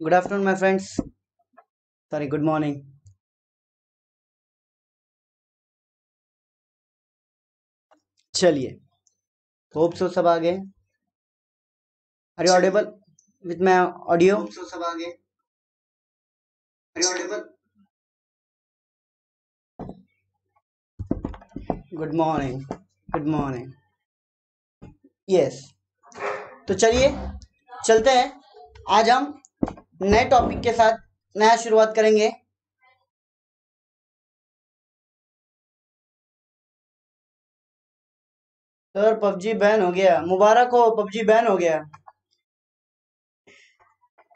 Good afternoon my friends, sorry good morning. चलिए, hope so सब आ गए। Are you audible with my audio? Hope so सब आ गए। Are you audible? Good morning, good morning. Yes, तो चलिए चलते हैं। आज हम नए टॉपिक के साथ नया शुरुआत करेंगे। सर पबजी बैन हो गया, मुबारक हो, पबजी बैन हो गया।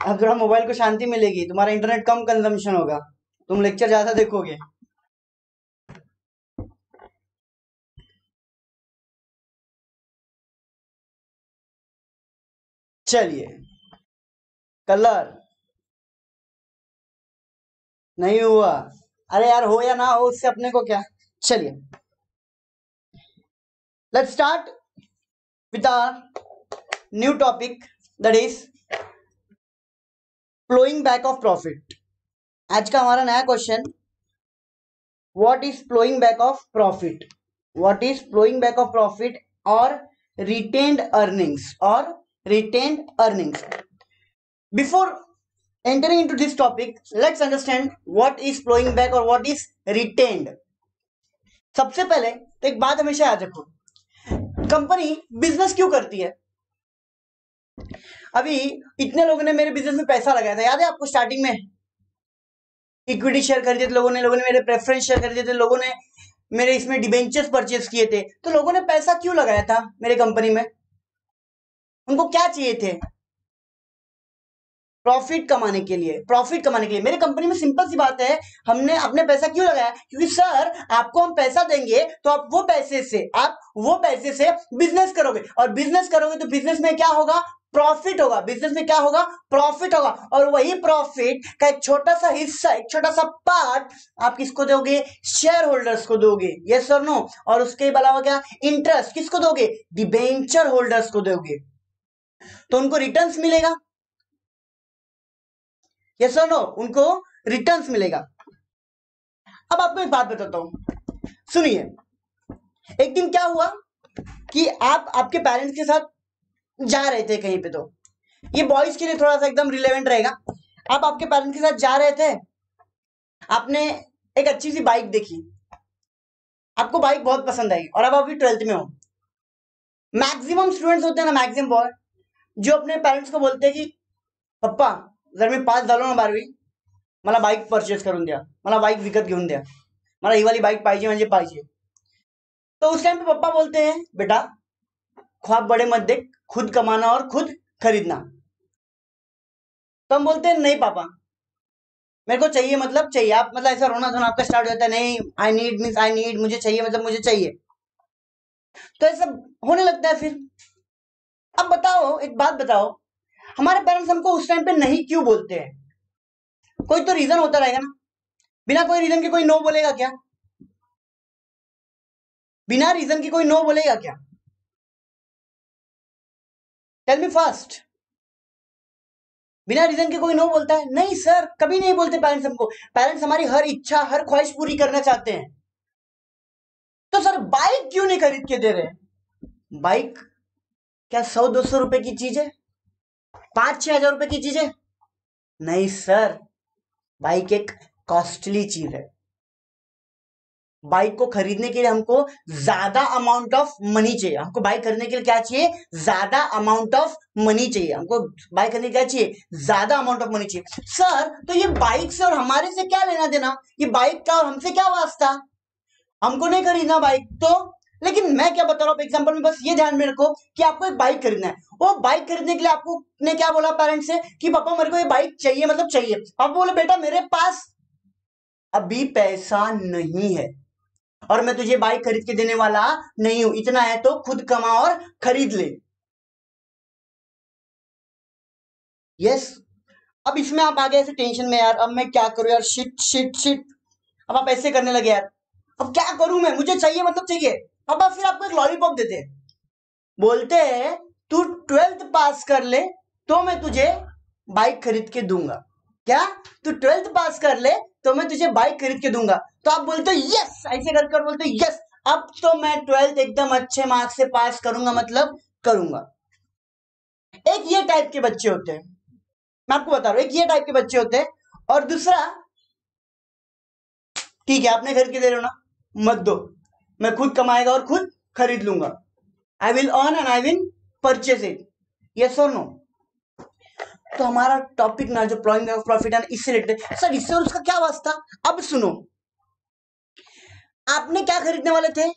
अब थोड़ा मोबाइल को शांति मिलेगी, तुम्हारा इंटरनेट कम कंजम्पशन होगा, तुम लेक्चर ज्यादा देखोगे। चलिए, कलर नहीं हुआ। अरे यार, हो या ना हो उससे अपने को क्या। चलिए, let's start with our new topic, that is flowing back of profit. आज का हमारा नया question, what is flowing back of profit, what is flowing back of profit और रिटेन्ड अर्निंग्स, और retained earnings. Before entering into this topic, let's understand what is flowing back or what is retained. सबसे पहले तो एक बात हमेशा याद रखो, कंपनी बिजनेस क्यों करती है। अभी इतने लोगों ने मेरे बिजनेस में पैसा लगाया था, याद है आपको? स्टार्टिंग में इक्विटी शेयर खरीदे थे लोगों ने मेरे प्रेफरेंस शेयर खरीदे थे लोगों ने, मेरे इसमें डिबेंचर्स परचेज किए थे। तो लोगों ने पैसा क्यों लगाया था मेरे कंपनी में? उनको क्या चाहिए थे? प्रॉफिट कमाने के लिए, प्रॉफिट कमाने के लिए। मेरे कंपनी में सिंपल सी बात है, हमने अपने पैसा क्यों लगाया? क्योंकि सर आपको हम पैसा देंगे तो आप वो पैसे से बिजनेस करोगे, और बिजनेस करोगे तो बिजनेस में क्या होगा? प्रॉफिट होगा। बिजनेस में क्या होगा? प्रॉफिट होगा। और वही प्रॉफिट का एक छोटा सा हिस्सा, एक छोटा सा पार्ट आप किसको दोगे? शेयर होल्डर्स को दोगे। यस और नो? और उसके अलावा क्या? इंटरेस्ट किसको दोगे? डिबेंचर होल्डर्स को दोगे। तो उनको रिटर्न्स मिलेगा। यस और नो? उनको रिटर्न्स मिलेगा। अब आपको एक बात बताता हूं, सुनिए। एक दिन क्या हुआ कि आप आपके पेरेंट्स के साथ जा रहे थे कहीं पे, तो ये बॉयज के लिए थोड़ा सा एकदम रिलेवेंट रहेगा। आप आपके पेरेंट्स के साथ जा रहे थे, आपने एक अच्छी सी बाइक देखी, आपको बाइक बहुत पसंद आई, और अब आप अभी 12th में हो। मैक्सिमम स्टूडेंट्स होते हैं ना, मैक्सिमम बॉय, जो अपने पेरेंट्स को बोलते हैं कि पप्पा जर मी पास झालो ना 12वी, मला बाईक परचेस करून द्या, मला बाईक विकत घेऊन द्या, मला ही वाली बाईक पाहिजे म्हणजे पाहिजे। तो उस टाइम पे पप्पा बोलते हैं, बेटा ख्वाब बड़े मत देख, खुद कमाना और खुद खरीदना। तो हम बोलते हैं नहीं पापा, मेरे को चाहिए मतलब चाहिए। आप मतलब ऐसा रोना धोना आपका स्टार्ट हो जाता है, नहीं I need means I need, मुझे चाहिए मतलब मुझे चाहिए। तो ऐसा होने लगता है फिर। अब बताओ, एक बात बताओ, हमारे पेरेंट्स हमको उस टाइम पे नहीं क्यों बोलते हैं? कोई तो रीजन होता रहेगा ना। बिना कोई रीजन के कोई नो बोलेगा क्या? बिना रीजन की कोई नो बोलेगा क्या? Tell me first. बिना रीजन के कोई नो बोलता है? नहीं सर, कभी नहीं बोलते पेरेंट्स हमको। पेरेंट्स हमारी हर इच्छा, हर ख्वाहिश पूरी करना चाहते हैं। तो सर बाइक क्यों नहीं खरीद के दे रहे? बाइक क्या 100-200 रुपए की चीज है? 5-6 हजार रुपए की चीज है? नहीं सर, बाइक एक कॉस्टली चीज है। बाइक को खरीदने के लिए हमको ज्यादा अमाउंट ऑफ मनी चाहिए। हमको बाइक खरीदने के लिए क्या चाहिए? ज्यादा अमाउंट ऑफ मनी चाहिए। हमको बाइक खरीदने के लिए क्या चाहिए? ज्यादा अमाउंट ऑफ मनी चाहिए। सर तो ये बाइक से और हमारे से क्या लेना देना? ये बाइक का और हमसे क्या वास्ता? हमको नहीं खरीदना बाइक तो। लेकिन मैं क्या बता रहा हूं एग्जांपल में, बस ये ध्यान में रखो कि आपको एक बाइक खरीदना है। वो बाइक खरीदने के लिए आपको ने क्या बोला पेरेंट्स से कि पापा मेरे को ये बाइक चाहिए मतलब चाहिए। अब बोले बेटा मेरे पास अभी पैसा नहीं है और मैं तुझे बाइक खरीद के देने वाला नहीं हूं, इतना है तो खुद कमा और खरीद ले। यस। अब इसमें आप आ गए ऐसे टेंशन में, यार अब मैं क्या करूं यार, शिट शिट शिट। अब आप ऐसे करने लगे, यार अब क्या करूं मैं, मुझे चाहिए मतलब चाहिए। अब आप फिर आपको एक लॉलीपॉप देते हैं, बोलते हैं तू 12th पास कर ले तो मैं तुझे बाइक खरीद के दूंगा। क्या तू 12th पास कर ले तो मैं तुझे बाइक खरीद के दूंगा। तो आप बोलते हो यस, ऐसे करके बोलते हो यस, अब तो मैं 12th एकदम अच्छे मार्क्स से पास करूंगा, मतलब करूंगा। एक ये टाइप के बच्चे होते हैं, मैं आपको बता रहा हूं, एक ये टाइप के बच्चे होते हैं। और दूसरा, ठीक है आपने खरीद के दे रहे हो ना, मत दो, मैं खुद कमाएगा और खुद खरीद लूंगा। I will earn and I will purchase it, yes और नो। तो हमारा टॉपिक ना जो प्लॉइंग ऑफ प्रॉफिट है इससे रिलेटेड। सर इससे और उसका क्या वास्ता? अब सुनो, आपने क्या खरीदने वाले थे?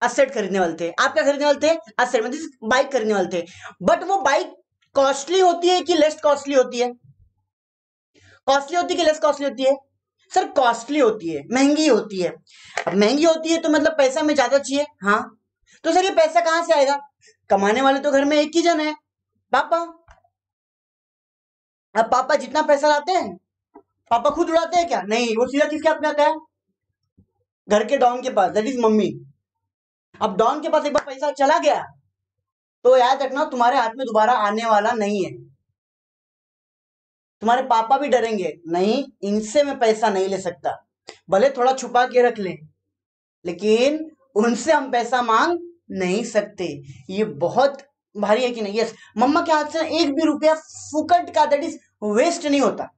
असेट खरीदने वाले थे। आप क्या खरीदने वाले थे? असेट, मतलब बाइक खरीदने वाले थे। बट वो बाइक कॉस्टली होती है कि लेस कॉस्टली होती है? कॉस्टली होती है कि लेस कॉस्टली होती है? सर कॉस्टली होती है, महंगी होती है। अब महंगी होती है तो मतलब पैसा हमें ज्यादा चाहिए। हाँ, तो सर ये पैसा कहां से आएगा? कमाने वाले तो घर में एक ही जन है, पापा। अब पापा जितना पैसा लाते हैं, पापा खुद उड़ाते हैं क्या? नहीं, वो सीधा किसके हाथ में आता है? घर के डॉन के पास, दैट इज मम्मी। अब डॉन के पास एक बार पैसा चला गया तो याद रखना तुम्हारे हाथ में दोबारा आने वाला नहीं है। तुम्हारे पापा भी डरेंगे, नहीं इनसे मैं पैसा नहीं ले सकता, भले थोड़ा छुपा के रख ले, लेकिन उनसे हम पैसा मांग नहीं सकते। ये बहुत भारी है कि नहीं? यस, मम्मा के हाथ से एक भी रुपया फुकट का, दैट इज वेस्ट नहीं होता।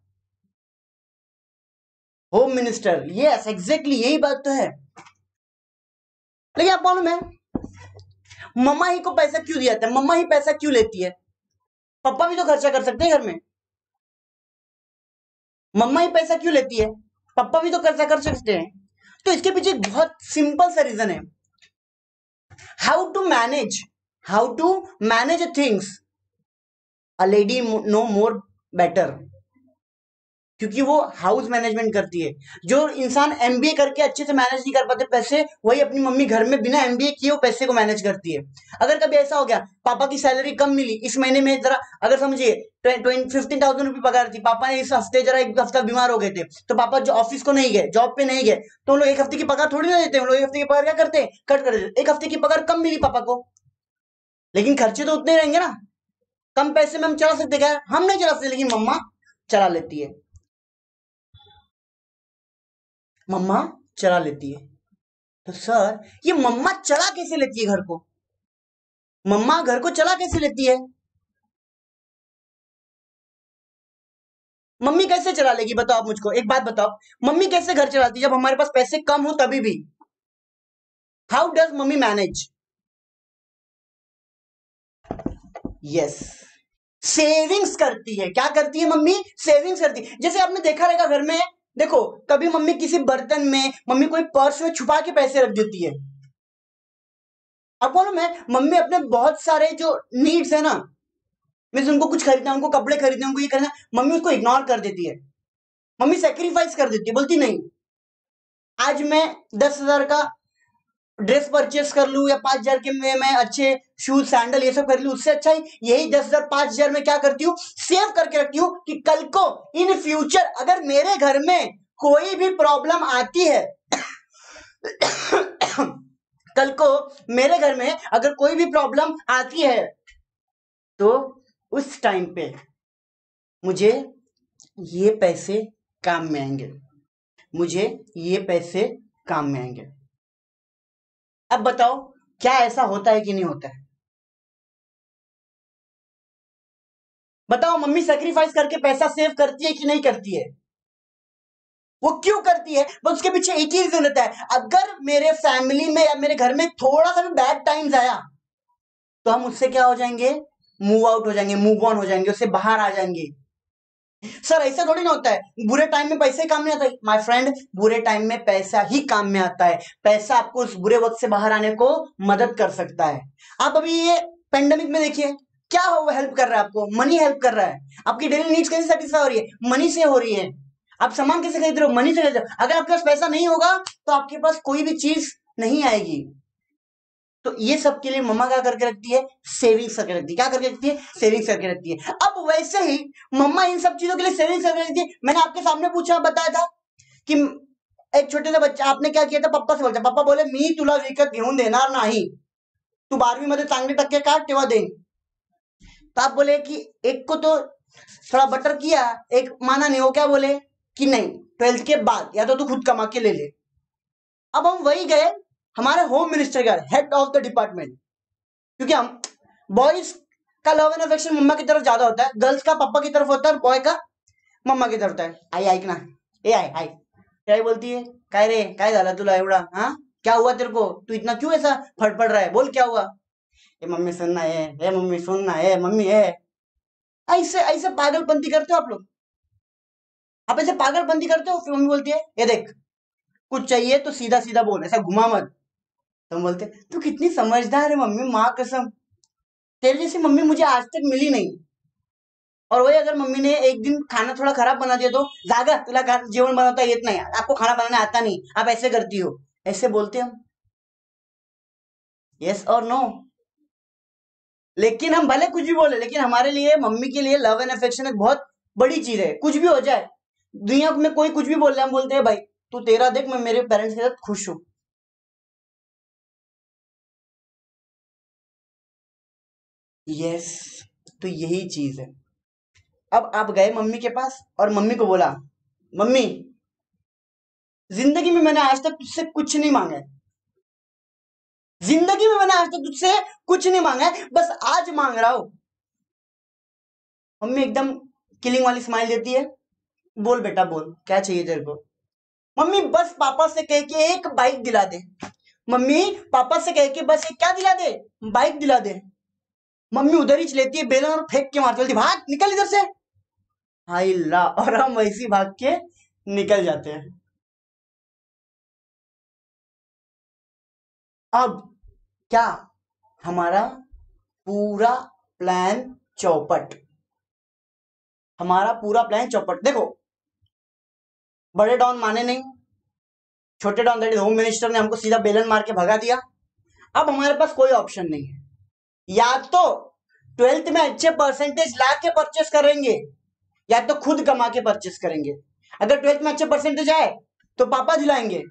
होम मिनिस्टर, यस एग्जैक्टली यही बात तो है। लेकिन आप मालूम है मम्मा ही को पैसा क्यों दिया जाता है? मम्मा ही पैसा क्यों लेती है? पापा भी तो खर्चा कर सकते हैं घर में, मम्मा ही पैसा क्यों लेती है? पापा भी तो खर्चा कर सकते हैं। तो इसके पीछे एक बहुत सिंपल सा रीजन है, how to manage, how to manage things a lady no more better. क्योंकि वो हाउस मैनेजमेंट करती है। जो इंसान एमबीए करके अच्छे से मैनेज नहीं कर पाते पैसे, वही अपनी मम्मी घर में बिना एमबीए किए वो पैसे को मैनेज करती है। अगर कभी ऐसा हो गया पापा की सैलरी कम मिली इस महीने में, जरा अगर समझिए 15,000 रुपये पगार थी, पापा ने इस हफ्ते जरा एक हफ्ता बीमार हो गए थे, तो पापा जो ऑफिस को नहीं गए, जॉब पे नहीं गए, तो लोग एक हफ्ते की पगार थोड़ी ना देते हैं। लोग एक हफ्ते की पगार क्या करते हैं? कट कर देते। एक हफ्ते की पगार कम मिली पापा को, लेकिन खर्चे तो उतने रहेंगे ना। कम पैसे में हम चला सकते क्या? हम नहीं चला सकते, लेकिन मम्मा चला लेती है, मम्मा चला लेती है। तो सर ये मम्मा चला कैसे लेती है घर को? मम्मा घर को चला कैसे लेती है? मम्मी कैसे चला लेगी? बताओ आप मुझको एक बात बताओ, मम्मी कैसे घर चलाती है जब हमारे पास पैसे कम हो तभी भी? How does mummy manage? Yes, savings करती है। क्या करती है मम्मी? सेविंग्स करती है। जैसे आपने देखा रहेगा घर में, देखो कभी मम्मी किसी बर्तन में, मम्मी कोई पर्स में छुपा के पैसे रख देती है। अब बोलो, मैं मम्मी अपने बहुत सारे जो नीड्स है ना, मीन्स उनको कुछ खरीदना, उनको कपड़े खरीदने, उनको ये करना, मम्मी उसको इग्नोर कर देती है। मम्मी सेक्रीफाइस कर देती है, बोलती नहीं आज मैं 10,000 का ड्रेस परचेस कर लूं या 5,000 के में मैं अच्छे शूज सैंडल ये सब कर लूं, उससे अच्छा ही यही 10,000 5,000 में क्या करती हूँ, सेव करके रखती हूँ कि कल को इन फ्यूचर अगर मेरे घर में कोई भी प्रॉब्लम आती है कल को मेरे घर में अगर कोई भी प्रॉब्लम आती है तो उस टाइम पे मुझे ये पैसे काम में आएंगे, मुझे ये पैसे काम में आएंगे। अब बताओ क्या ऐसा होता है कि नहीं होता है? बताओ मम्मी सेक्रीफाइस करके पैसा सेव करती है कि नहीं करती है? वो क्यों करती है? बस उसके पीछे एक ही रीजन रहता है, अगर मेरे फैमिली में या मेरे घर में थोड़ा सा भी बैड टाइम्स आया तो हम उससे क्या हो जाएंगे? मूव आउट हो जाएंगे, मूव ऑन हो जाएंगे, उससे बाहर आ जाएंगे। सर ऐसा थोड़ी ना होता है बुरे टाइम में पैसे काम नहीं आता है। माय फ्रेंड, बुरे टाइम में पैसा ही काम में आता है। पैसा आपको उस बुरे वक्त से बाहर आने को मदद कर सकता है। आप अभी ये पेंडेमिक में देखिए क्या हेल्प कर रहा है आपको? मनी हेल्प कर रहा है। आपकी डेली नीड्स कैसे सेटिस्फाई हो रही है? मनी से हो रही है। आप सामान कैसे खरीद रहे हो? मनी से खरीद रहे हो। अगर आपके पास पैसा नहीं होगा तो आपके पास कोई भी चीज नहीं आएगी। तो ये सब के लिए मम्मा क्या करके रखती है? सेविंग्स करके रखती है। क्या करके रखती है? सेविंग्स करके रखती है। अब वैसे ही मम्मा इन सब चीजों के लिए सेविंग्स करके रखती है। मैंने आपके सामने पूछा, बताया था कि एक छोटे से बच्चा, आपने क्या किया था? पप्पा से बोलता, पप्पा बोले मी तुला विकत घेऊन देणार नाही, तू 12वी मध्ये चांगले टक्के काढ तेव्हा देईन। तो आप बोले कि एक को तो थोड़ा बटर किया, एक माना नहीं, वो क्या बोले कि नहीं 12th के बाद या तो तू खुद कमा के ले ले। अब हम वही गए हमारे होम मिनिस्टर के हेड ऑफ द डिपार्टमेंट, क्योंकि हम बॉयज का लव एंड अफेक्शन मम्मा की तरफ ज्यादा होता है, गर्ल्स का पापा की तरफ होता है, बॉय का मम्मा की तरफ होता है। आई आई ना, ए आई आई क्या बोलती है, काय रे काय झाला तुला एवढा, हाँ क्या हुआ तेरे को, तू इतना क्यों ऐसा फड़फड़ रहा है, बोल क्या हुआ। ए मम्मी सुनना है, ए मम्मी सुनना है, मम्मी है। ऐसे ऐसे पागलपंती करते हो आप लोग, आप ऐसे पागलपंती करते हो। फिर मम्मी बोलती है ये देख कुछ चाहिए तो सीधा सीधा बोल, ऐसा घुमा मत। तो हम बोलते तू कितनी समझदार है मम्मी, माँ कसम तेरे जैसी मम्मी मुझे आज तक मिली नहीं। और वही अगर मम्मी ने एक दिन खाना थोड़ा खराब बना दिया तो जागा तुला जेवण बनवता येत नहीं, आपको खाना बनाना आता नहीं, आप ऐसे करती हो, ऐसे बोलते हम। यस और नो। लेकिन हम भले कुछ भी बोले, लेकिन हमारे लिए मम्मी के लिए लव एंड अफेक्शन एक बहुत बड़ी चीज है। कुछ भी हो जाए दुनिया में, कोई कुछ भी बोल रहे हम बोलते हैं भाई तू तेरा देख, मैं मेरे पेरेंट्स के साथ खुश हूं। यस, तो यही चीज है। अब आप गए मम्मी के पास और मम्मी को बोला मम्मी जिंदगी में मैंने आज तक तुझसे कुछ नहीं मांगा है, जिंदगी में मैंने आज तक तुझसे कुछ नहीं मांगा है, बस आज मांग रहा हूं। मम्मी एकदम किलिंग वाली स्माइल देती है, बोल बेटा बोल क्या चाहिए तेरे को। मम्मी बस पापा से कह के एक बाइक दिला दे, मम्मी पापा से कह के बस एक क्या दिला दे, बाइक दिला दे। मम्मी उधर ही लेती है बेलन और फेंक के मार चलती, भाग निकल इधर से। हाय ला, और हम वैसी भाग के निकल जाते हैं। अब क्या हमारा पूरा प्लान चौपट, हमारा पूरा प्लान चौपट। देखो बड़े डॉन माने नहीं, छोटे don that is home minister ने हमको सीधा बेलन मार के भगा दिया। अब हमारे पास कोई ऑप्शन नहीं है, या तो 12th में अच्छे परसेंटेज ला के परचेस करेंगे या तो खुद कमा के परचेस करेंगे। अगर 12th में अच्छे परसेंटेज आए तो पापा दिलाएंगे,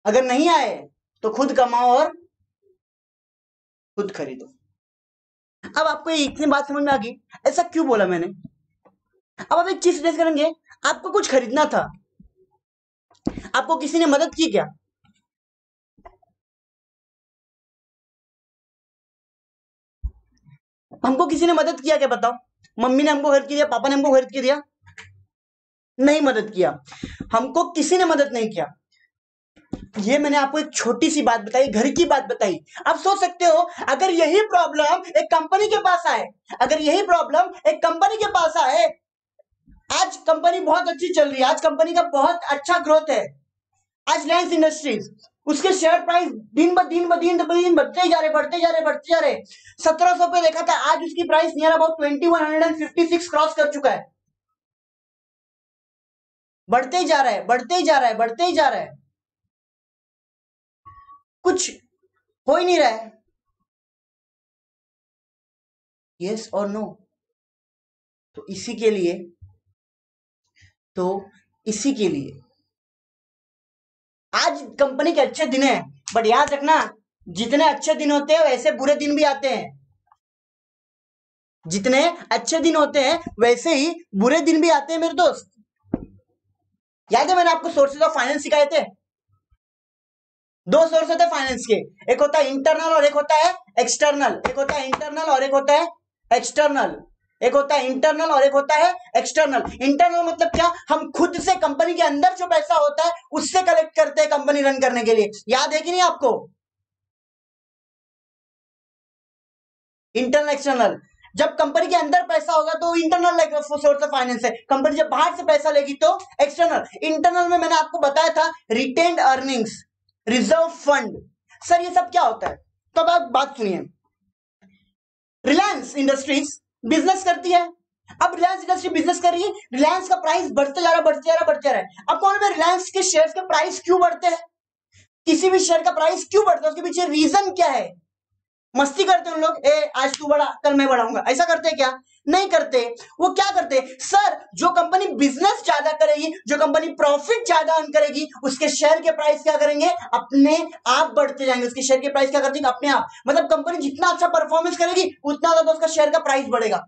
अगर नहीं आए तो खुद कमाओ और खुद खरीदो। अब आपको इतनी बात समझ में आ गई ऐसा क्यों बोला मैंने। अब आप एक चीज डिस्कस करेंगे, आपको कुछ खरीदना था, आपको किसी ने मदद की क्या। हमको किसी ने मदद किया क्या बताओ, मम्मी ने हमको खरीद के दिया, पापा ने हमको खरीद के दिया, नहीं मदद किया, हमको किसी ने मदद नहीं किया। ये मैंने आपको एक छोटी सी बात बताई, घर की बात बताई। आप सोच सकते हो अगर यही प्रॉब्लम एक कंपनी के पास आए, अगर यही प्रॉब्लम एक कंपनी के पास आए, आज कंपनी बहुत अच्छी चल रही है, आज कंपनी का बहुत अच्छा ग्रोथ है, आज रिलायंस इंडस्ट्रीज उसके शेयर प्राइस दिन ब दिन बढ़ते ही जा रहे, बढ़ते जा रहे, बढ़ते जा रहे। 1700 पे देखा था, आज उसकी प्राइस नियर अबाउट 2156 क्रॉस कर चुका है। बढ़ते ही जा रहा है, बढ़ते ही जा रहा है, बढ़ते ही जा रहा है, कुछ हो ही नहीं रहा है। यस और नो। तो इसी के लिए, तो इसी के लिए आज कंपनी के अच्छे दिन है, बट याद रखना जितने अच्छे दिन होते हैं वैसे बुरे दिन भी आते हैं, जितने अच्छे दिन होते हैं वैसे ही बुरे दिन भी आते हैं मेरे दोस्त। याद है मैंने आपको सोर्सेज ऑफ फाइनेंस सिखाए थे, दो सोर्स होते हैं फाइनेंस के, एक होता है इंटरनल और एक होता है एक्सटर्नल, एक होता है इंटरनल और एक होता है एक्सटर्नल, एक होता है इंटरनल और एक होता है एक्सटर्नल। इंटरनल मतलब क्या, हम खुद से कंपनी के अंदर जो पैसा होता है उससे कलेक्ट करते हैं कंपनी रन करने के लिए, याद है कि नहीं आपको। इंटरनल एक्सटर्नल, जब कंपनी के अंदर पैसा होगा तो इंटरनल सोर्स ऑफ फाइनेंस है, कंपनी जब बाहर से पैसा लेगी तो एक्सटर्नल। इंटरनल में मैंने आपको बताया था retained earnings, reserve fund, sir ये सब क्या होता है। तो अब आप बात सुनिए, रिलायंस इंडस्ट्रीज बिजनेस करती है, अब रिलायंस इंडस्ट्री बिजनेस कर रही है, रिलायंस का प्राइस बढ़ते जा रहा है, बढ़ते जा रहा है, बढ़ते जा रहा है। अब कौन में रिलायंस के शेयर के प्राइस क्यों बढ़ते हैं, किसी भी शेयर का प्राइस क्यों बढ़ता है, उसके पीछे रीजन क्या है। मस्ती करते हैं उन लोग, ए आज तू बड़ा कल मैं बढ़ाऊंगा, ऐसा करते हैं क्या, नहीं करते। वो क्या करते हैं, सर जो कंपनी बिजनेस ज्यादा करेगी, जो कंपनी प्रॉफिट ज्यादा अर्न करेगी उसके शेयर के प्राइस क्या करेंगे, अपने आप बढ़ते जाएंगे, उसके शेयर के प्राइस क्या करते हैं अपने आप। मतलब कंपनी जितना अच्छा परफॉर्मेंस करेगी उतना ज्यादा उसका शेयर का प्राइस बढ़ेगा।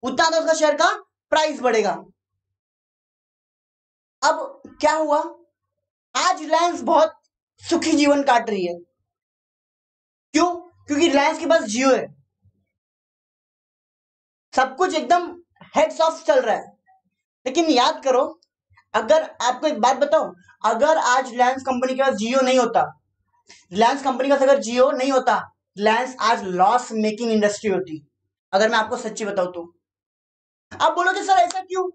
उतना तो उसका शेयर का प्राइस बढ़ेगा। अब क्या हुआ, आज रिलायंस बहुत सुखी जीवन काट रही है। क्यों? क्योंकि रिलायंस के पास जियो है, सब कुछ एकदम हेड्स ऑफ चल रहा है। लेकिन याद करो, अगर आपको एक बात बताऊं, अगर आज रिलायंस कंपनी के पास जियो नहीं होता, रिलायंस कंपनी का अगर जियो नहीं होता, रिलायंस आज लॉस मेकिंग इंडस्ट्री होती। अगर मैं आपको सच्ची बताऊं तो आप बोलोगे सर ऐसा क्यों?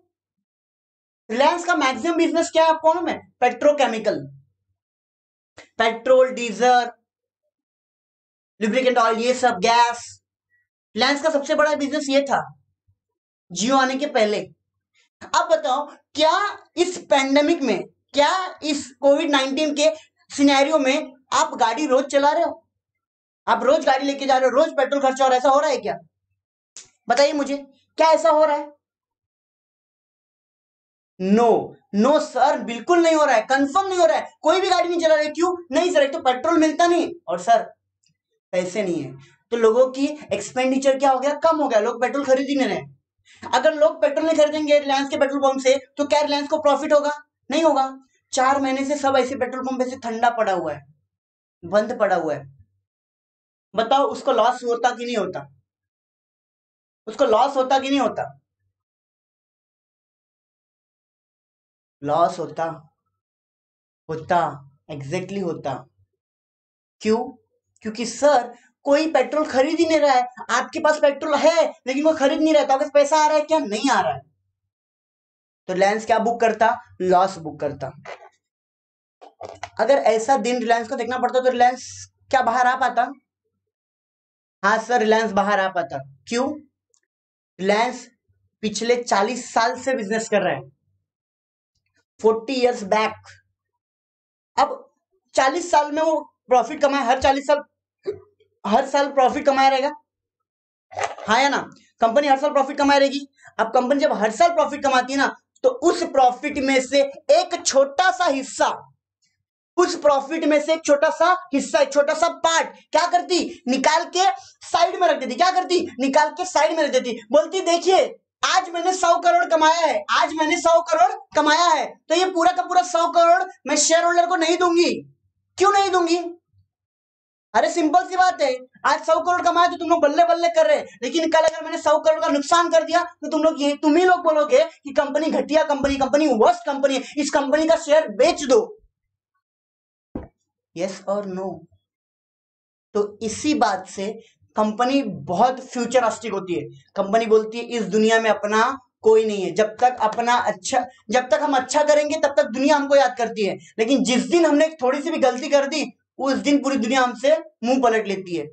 रिलायंस का मैक्सिमम बिजनेस क्या है आपको मालूम है? Petrochemical, petrol, diesel, lubricant oil, ये सब, गैस। रिलायंस का सबसे बड़ा बिजनेस ये था जियो आने के पहले। अब बताओ, क्या इस पैंडेमिक में, क्या इस कोविड-19 के सिनेरियो में आप गाड़ी रोज चला रहे हो? आप रोज गाड़ी लेके जा रहे हो, रोज पेट्रोल खर्चा हो रहा है, ऐसा हो रहा है क्या? बताइए मुझे, क्या ऐसा हो रहा है? नो, नो सर, बिल्कुल नहीं हो रहा है, कंफर्म नहीं हो रहा है। कोई भी गाड़ी नहीं चला रहा है। क्यों नहीं सर? एक तो पेट्रोल मिलता नहीं, और सर पैसे नहीं है, तो लोगों की एक्सपेंडिचर क्या हो गया? कम हो गया, लोग पेट्रोल खरीद ही नहीं रहे। अगर लोग पेट्रोल नहीं खरीदेंगे रिलायंस के पेट्रोल पंप से, तो क्या रिलायंस को प्रॉफिट होगा? नहीं होगा। 4 महीने से सब ऐसे पेट्रोल पंप ऐसे ठंडा पड़ा हुआ है, बंद पड़ा हुआ है। बताओ उसको लॉस होता कि नहीं होता? उसको लॉस होता कि नहीं होता? लॉस होता, होता, एग्जैक्टली होता। क्यों? क्योंकि सर कोई पेट्रोल खरीद ही नहीं रहा है। आपके पास पेट्रोल है लेकिन वो खरीद नहीं रहा है, तो आपके पास पैसा आ रहा है क्या? नहीं आ रहा है। तो रिलायंस क्या बुक करता? लॉस बुक करता। अगर ऐसा दिन रिलायंस को देखना पड़ता तो रिलायंस क्या बाहर आ पाता? हाँ सर, रिलायंस बाहर आ पाता। क्यों? रिलायंस पिछले 40 साल से बिजनेस कर रहा है, 40 इयर्स बैक। अब 40 साल में वो प्रॉफिट कमाए, हर 40 साल, हर साल प्रॉफिट कमाया रहेगा, हाँ या ना? कंपनी हर साल प्रॉफिट कमाए रहेगी। अब कंपनी जब हर साल प्रॉफिट कमाती है ना, तो उस प्रॉफिट में से एक छोटा सा हिस्सा, उस प्रॉफिट में से एक छोटा सा हिस्सा, एक छोटा सा पार्ट क्या करती? निकाल के साइड में रख देती। क्या करती? निकाल के साइड में रख देती। बोलती देखिए आज मैंने 100 करोड़ कमाया है, आज मैंने 100 करोड़ कमाया है, तो ये पूरा का पूरा 100 करोड़ मैं शेयर होल्डर को नहीं दूंगी। क्यों नहीं दूंगी? अरे सिंपल सी बात है, आज 100 करोड़ कमाए तो तुम लोग बल्ले बल्ले कर रहे हैं, लेकिन कल अगर मैंने 100 करोड़ का नुकसान कर दिया तो तुम ही लोग बोलोगे कि कंपनी घटिया कंपनी, कंपनी वर्स्ट कंपनी है, इस कंपनी का शेयर बेच दो। यस और नो? तो इसी बात से कंपनी बहुत फ्यूचरिस्टिक होती है। कंपनी बोलती है इस दुनिया में अपना कोई नहीं है, जब तक अपना अच्छा, जब तक हम अच्छा करेंगे तब तक दुनिया हमको याद करती है, लेकिन जिस दिन हमने थोड़ी सी भी गलती कर दी उस दिन पूरी दुनिया हमसे मुंह पलट लेती है।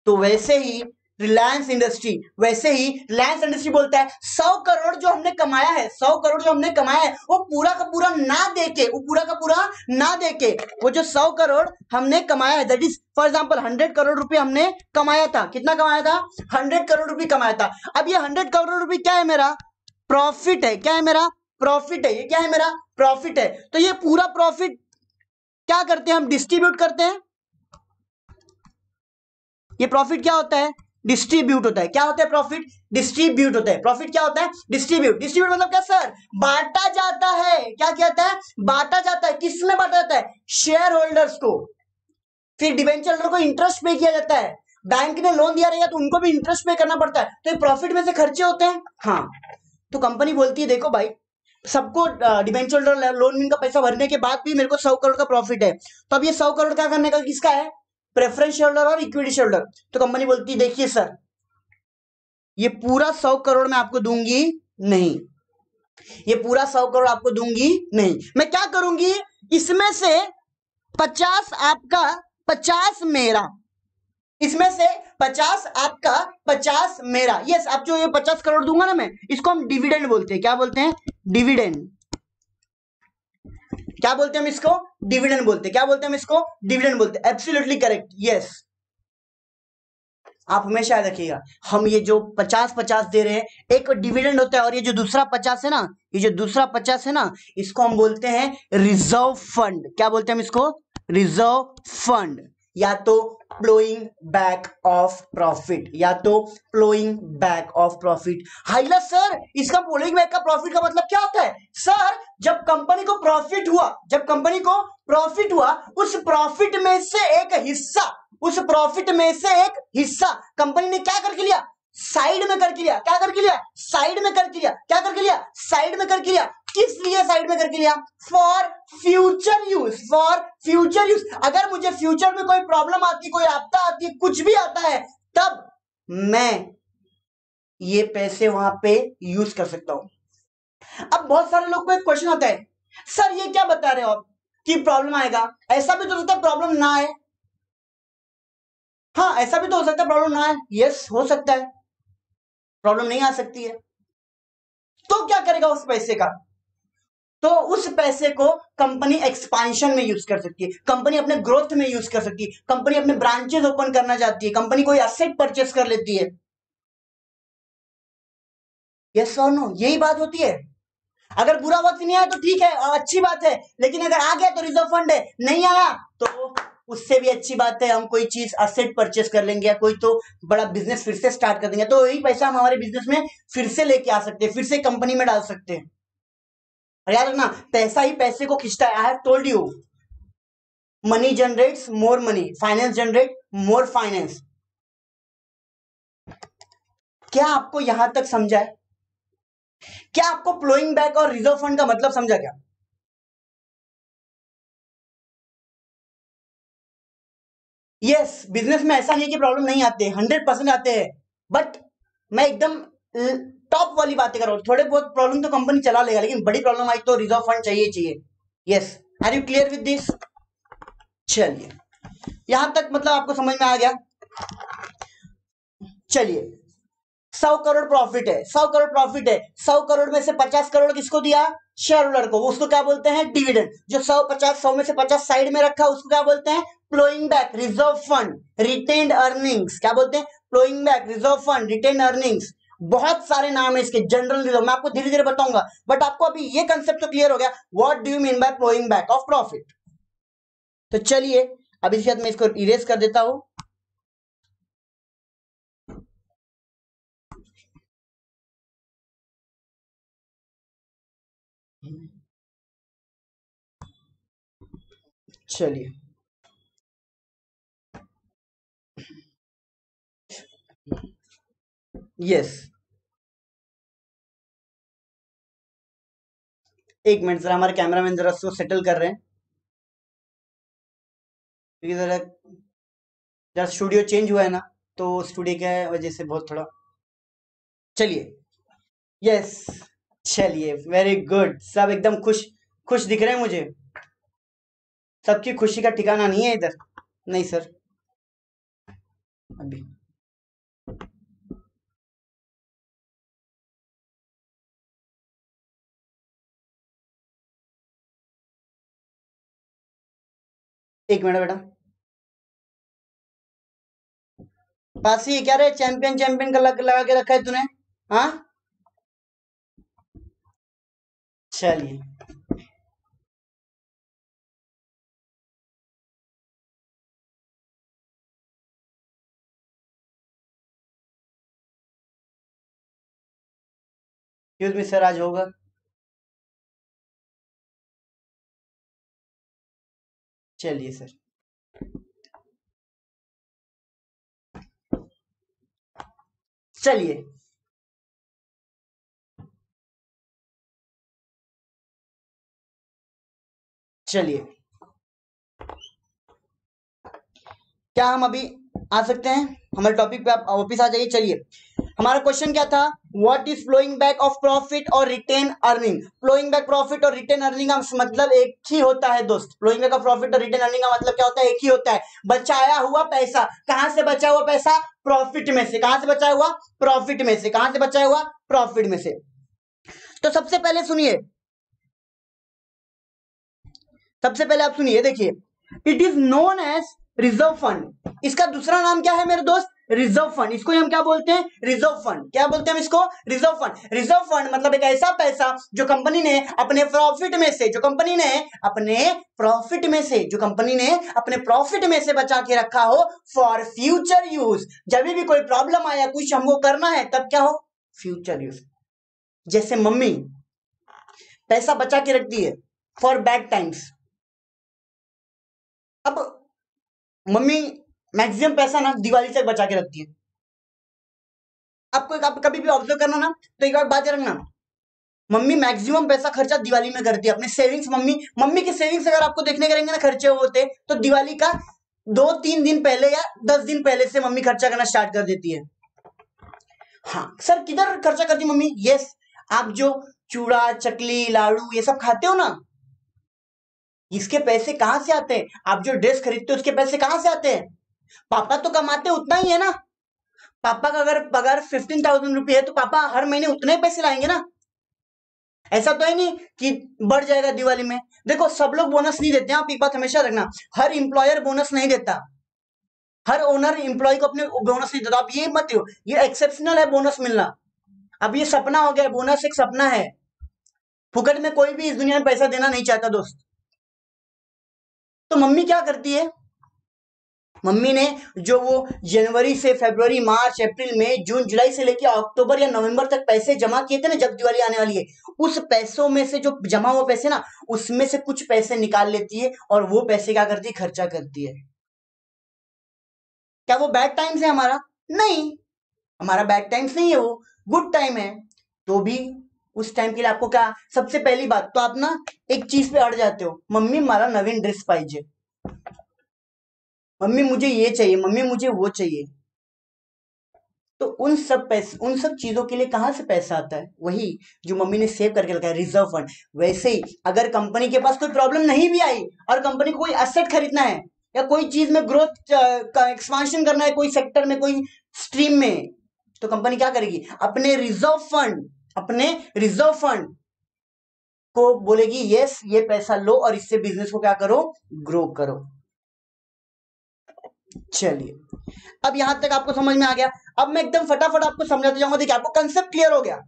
तो वैसे ही रिलायंस इंडस्ट्री, वैसे ही रिलायंस इंडस्ट्री बोलता है 100 करोड़ जो हमने कमाया है, 100 करोड़ जो हमने कमाया है, वो पूरा का पूरा ना देके, वो पूरा का पूरा ना देके, वो जो 100 करोड़ हमने कमाया है, that is for example 100 crore रुपए हमने कमाया था। कितना कमाया था? 100 करोड़ रुपए कमाया था। अब ये 100 करोड़ रुपए क्या है? मेरा प्रॉफिट है। क्या है? मेरा प्रॉफिट है। ये क्या है? मेरा प्रॉफिट है। तो ये पूरा प्रॉफिट क्या करते हैं हम? डिस्ट्रीब्यूट करते हैं। ये प्रॉफिट क्या होता है? डिस्ट्रीब्यूट होता है। क्या होता है? प्रॉफिट डिस्ट्रीब्यूट होता है। प्रॉफिट क्या होता है? डिस्ट्रीब्यूट। डिस्ट्रीब्यूट मतलब क्या सर? बांटा जाता है। क्या कहता है? बांटा जाता है। किसमें बांटा जाता है? शेयर होल्डर्स को। फिर डिबेंचर होल्डर को इंटरेस्ट पे किया जाता है। बैंक ने लोन दिया रहेगा तो उनको भी इंटरेस्ट पे करना पड़ता है, तो ये प्रॉफिट में से खर्चे होते हैं। हाँ, तो कंपनी बोलती है देखो भाई, सबको डिबेंचर होल्डर लोन का पैसा भरने के बाद भी मेरे को 100 करोड़ का प्रॉफिट है, तो अब ये 100 करोड़ क्या करने का? किसका है? प्रेफरेंस शेयर होल्डर और इक्विटी शेयर होल्डर। तो कंपनी बोलती है देखिए सर, ये पूरा 100 करोड़ मैं आपको दूंगी नहीं, ये पूरा 100 करोड़ आपको दूंगी नहीं। मैं क्या करूंगी? इसमें से 50 आपका, 50 मेरा। इसमें से 50 आपका, 50 मेरा। यस, आप जो ये 50 करोड़ दूंगा ना मैं, इसको हम डिविडेंड बोलते हैं। क्या बोलते हैं? डिविडेंड। क्या बोलते हैं हम इसको? डिविडेंड बोलते हैं। क्या बोलते हैं हम इसको? डिविडेंड बोलते हैं। Absolutely correct. यस, आप हमेशा याद रखिएगा, हम ये जो 50-50 दे रहे हैं, एक डिविडेंड होता है, और ये जो दूसरा 50 है ना, ये जो दूसरा 50 है ना, इसको हम बोलते हैं रिजर्व फंड। क्या बोलते हैं हम इसको? Reserve fund. या तो फ्लोइंग बैक ऑफ प्रॉफिट, या तो फ्लोइंग बैक ऑफ प्रॉफिट। हाइला सर, इसका फ्लोइंग बैक का प्रॉफिट का मतलब क्या होता है? सर, जब कंपनी को प्रॉफिट हुआ, जब कंपनी को प्रॉफिट हुआ, उस प्रॉफिट में से एक हिस्सा, उस प्रॉफिट में से एक हिस्सा कंपनी ने क्या करके लिया? साइड में करके लिया। क्या करके लिया? साइड में करके लिया। क्या करके लिया? साइड में करके लिया। किस लिए साइड में करके लिया? For future use, for future use. अगर मुझे फ्यूचर में कोई प्रॉब्लम आती, कोई आपदा आती है, कुछ भी आता है, तब मैं ये पैसे वहां पे यूज कर सकता हूं। अब बहुत सारे लोग को एक क्वेश्चन आता है, सर ये क्या बता रहे हो आप कि प्रॉब्लम आएगा? ऐसा भी तो हो सकता है प्रॉब्लम ना आए। हाँ, ऐसा भी तो हो सकता है प्रॉब्लम ना आए। यस, हो सकता है प्रॉब्लम नहीं आ सकती है। तो क्या करेगा उस पैसे का? तो उस पैसे को कंपनी एक्सपांशन में यूज कर सकती है, कंपनी अपने ग्रोथ में यूज कर सकती है, कंपनी अपने ब्रांचेस ओपन करना चाहती है, कंपनी कोई एसेट परचेस कर लेती है। यस और नो, यही बात होती है। अगर बुरा वक्त नहीं आया तो ठीक है, अच्छी बात है, लेकिन अगर आ गया तो रिजर्व फंड है, नहीं आया तो उससे भी अच्छी बात है, हम कोई चीज एसेट परचेस कर लेंगे या कोई तो बड़ा बिजनेस फिर से स्टार्ट कर देंगे, तो यही पैसा हम हमारे बिजनेस में फिर से लेके आ सकते हैं, फिर से कंपनी में डाल सकते हैं। और याद रखना, पैसा ही पैसे को खींचता है। I have told you, money generates more money, finance generate more finance. क्या आपको यहां तक समझा है? क्या आपको फ्लोइंग बैक और रिजर्व फंड का मतलब समझा क्या? यस, बिजनेस में ऐसा नहीं है कि प्रॉब्लम नहीं आते, 100% आते हैं, बट मैं एकदम टॉप वाली बातें कर रहा हूं। थोड़े बहुत प्रॉब्लम तो कंपनी चला लेगा, लेकिन बड़ी प्रॉब्लम आई तो रिजर्व फंड चाहिए चाहिए। Yes, are you clear with this? चलिए, यहां तक मतलब आपको समझ में आ गया। चलिए, 100 करोड़ प्रॉफिट है, 100 करोड़ प्रॉफिट है, 100 करोड़ में से 50 करोड़ किसको दिया? शेयर होल्डर को। उसको क्या बोलते हैं? डिविडेंड। जो 100 में से 50 साइड में रखा, उसको क्या बोलते हैं? Flowing back, reserve fund, retained earnings. क्या बोलते हैं? Flowing back, reserve fund, retained earnings. बहुत सारे नाम है इसके, जनरल रिजर्व, मैं आपको धीरे धीरे बताऊंगा, बट आपको अभी ये कंसेप्ट तो क्लियर हो गया, what do you mean by flowing back of profit. तो चलिए, अभी इसके बाद मैं इसको इरेज कर देता हूं। चलिए, यस, एक मिनट जरा, हमारे कैमरामैन जरा उसको सेटल कर रहे हैं, क्योंकि जरा जरा स्टूडियो चेंज हुआ है ना, तो स्टूडियो की वजह से बहुत थोड़ा। चलिए, यस, चलिए, वेरी गुड, सब एकदम खुश खुश दिख रहे हैं मुझे। सबकी खुशी का ठिकाना नहीं है इधर। नहीं सर, अभी एक मिनट बेटा। पासी क्या रे, चैंपियन चैंपियन का लगा के रखा है तूने? हाँ, चलिए, एक्सक्यूज मी सर, आज होगा? चलिए सर, चलिए, चलिए, क्या हम अभी आ सकते हैं हमारे टॉपिक पे? आप वापिस आ जाइए। चलिए, हमारा क्वेश्चन क्या था? What is flowing back of profit और retain earning? Flowing back profit और रिटेन अर्निंग का मतलब एक ही होता है दोस्त। फ्लोइंग बैक ऑफ प्रॉफिट और रिटेन अर्निंग का मतलब क्या होता है? एक ही होता है, बचाया हुआ पैसा। कहां से बचा हुआ पैसा? प्रॉफिट में से। कहां से बचाया हुआ? प्रॉफिट में से। कहां से बचाया हुआ? प्रॉफिट में से। तो सबसे पहले सुनिए, सबसे पहले आप सुनिए, देखिए, it is known as reserve fund. इसका दूसरा नाम क्या है मेरे दोस्त? रिजर्व फंड, इसको हम क्या बोलते हैं? Reserve fund. क्या बोलते हैं हम इसको? Reserve fund. रिजर्व फंड मतलब एक ऐसा पैसा जो कंपनी ने अपने प्रॉफिट में से, जो कंपनी ने अपने प्रॉफिट में से, जो कंपनी ने अपने प्रॉफिट में से बचा के रखा हो फॉर फ्यूचर यूज। जब भी कोई प्रॉब्लम आया, कुछ हमको करना है, तब क्या हो? Future use. जैसे मम्मी पैसा बचा के रखती है फॉर बैड टाइम्स। अब मम्मी मैक्सिमम पैसा ना दिवाली तक बचा के रखती है। आपको आप कभी भी ऑब्जर्व करना ना, तो एक बात याद रखना, मम्मी मैक्सिमम पैसा खर्चा दिवाली में करती है अपने सेविंग्स। मम्मी की सेविंग्स अगर आपको देखने करेंगे ना खर्चे होते, तो दिवाली का 2-3 दिन पहले या 10 दिन पहले से मम्मी खर्चा करना स्टार्ट कर देती है। हाँ सर, किधर खर्चा करती मम्मी? यस, आप जो चूड़ा, चकली, लाड़ू ये सब खाते हो ना, इसके पैसे कहां से आते हैं? आप जो ड्रेस खरीदते हो उसके पैसे कहां से आते हैं? पापा तो कमाते उतना ही है ना। पापा का अगर पगार 15,000 रुपये है, तो पापा हर महीने उतने ही पैसे लाएंगे ना। ऐसा तो है नहीं कि बढ़ जाएगा दिवाली में। देखो, सब लोग बोनस नहीं देते हैं, आप एक बात हमेशा रखना, हर इंप्लॉयर बोनस नहीं देता, हर ओनर इंप्लॉय को अपने बोनस नहीं देता। आप ये मत हो, ये एक्सेप्शनल है बोनस मिलना। अब ये सपना हो गया, बोनस एक सपना है। फुकट में कोई भी इस दुनिया में पैसा देना नहीं चाहता दोस्त। तो मम्मी क्या करती है? मम्मी ने जो वो जनवरी से फरवरी, मार्च, अप्रैल, मई, जून, जुलाई से लेकर अक्टूबर या नवंबर तक पैसे जमा किए थे ना, जब दिवाली आने वाली है, उस पैसों में से, जो जमा हुए पैसे ना, उसमें से कुछ पैसे निकाल लेती है और वो पैसे क्या करती है? खर्चा करती है। क्या वो बैड टाइम्स है हमारा? नहीं, हमारा बैड टाइम्स नहीं है, वो गुड टाइम है। तो भी उस टाइम के लिए आपको क्या, सबसे पहली बात तो आप ना एक चीज पे अड़ जाते हो, मम्मी मारा नवीन ड्रेस पाइजे, मम्मी मुझे ये चाहिए, मम्मी मुझे वो चाहिए। तो उन सब पैसे, उन सब चीजों के लिए कहां से पैसा आता है? वही जो मम्मी ने सेव करके रखा है, रिजर्व फंड। वैसे ही अगर कंपनी के पास कोई प्रॉब्लम नहीं भी आई और कंपनी को कोई एसेट खरीदना है या कोई चीज में ग्रोथ का एक्सपांशन करना है, कोई सेक्टर में, कोई स्ट्रीम में, तो कंपनी क्या करेगी? अपने रिजर्व फंड को बोलेगी यस, ये पैसा लो और इससे बिजनेस को क्या करो? ग्रो करो। चलिए, अब यहां तक आपको समझ में आ गया। अब मैं एकदम फटाफट आपको समझाते जाऊंगा। देखिए, आपको कंसेप्ट क्लियर हो गया।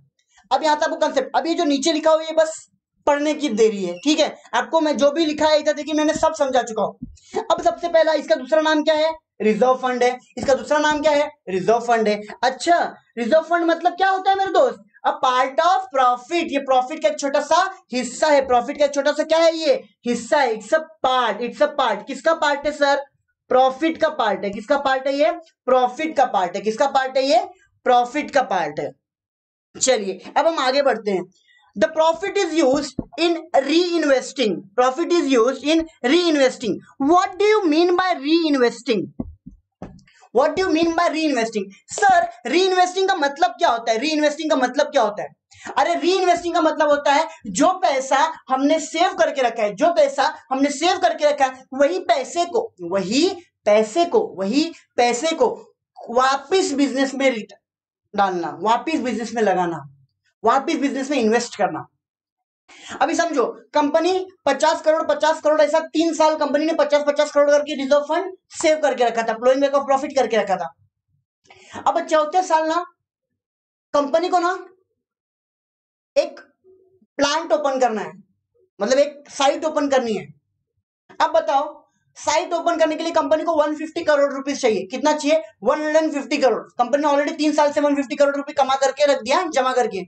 अब यहां तक आपको कंसेप्ट, अब ये जो नीचे लिखा हुआ है, ये बस पढ़ने की देरी है, ठीक है? आपको मैं जो भी लिखा है इधर देखिए, मैंने सब समझा चुका हूं। अब सबसे पहला, इसका दूसरा नाम क्या है? रिजर्व फंड है। इसका दूसरा नाम क्या है? रिजर्व फंड है। अच्छा, रिजर्व फंड मतलब क्या होता है मेरे दोस्त? A part of profit. ये प्रॉफिट का एक छोटा सा हिस्सा है। प्रॉफिट का एक छोटा सा क्या है? ये हिस्सा है। It's a part, it's a part. किसका पार्ट है सर? प्रॉफिट का पार्ट है। किसका पार्ट है ये? प्रॉफिट का पार्ट है। किसका पार्ट है ये? प्रॉफिट का पार्ट है। चलिए, अब हम आगे बढ़ते हैं। The profit is use in reinvesting. Profit is use in reinvesting. What do you mean by reinvesting? What do you mean by reinvesting? Sir, reinvesting का मतलब क्या होता है? री इन्वेस्टिंग का मतलब क्या होता है? अरे, री इन्वेस्टिंग का मतलब होता है जो पैसा हमने सेव करके रखा है, जो पैसा हमने सेव करके रखा है, वही पैसे को वापिस बिजनेस में डालना, वापिस बिजनेस में लगाना, वापिस बिजनेस में इन्वेस्ट करना। अभी समझो, कंपनी 50 करोड़ ऐसा 3 साल कंपनी ने 50 करोड़ करके रिजर्व फंड सेव करके रखा था, फ्लोइंग बैक ऑफ प्रॉफिट करके रखा था। अब चौथे साल ना कंपनी को ना एक प्लांट ओपन करना है, मतलब एक साइट ओपन करनी है। अब बताओ, साइट ओपन करने के लिए कंपनी को 150 करोड़ रुपीस चाहिए। कितना चाहिए? 150 करोड़। कंपनी ने ऑलरेडी 3 साल से 150 करोड़ रुपए कमा करके रख दिया, जमा करके।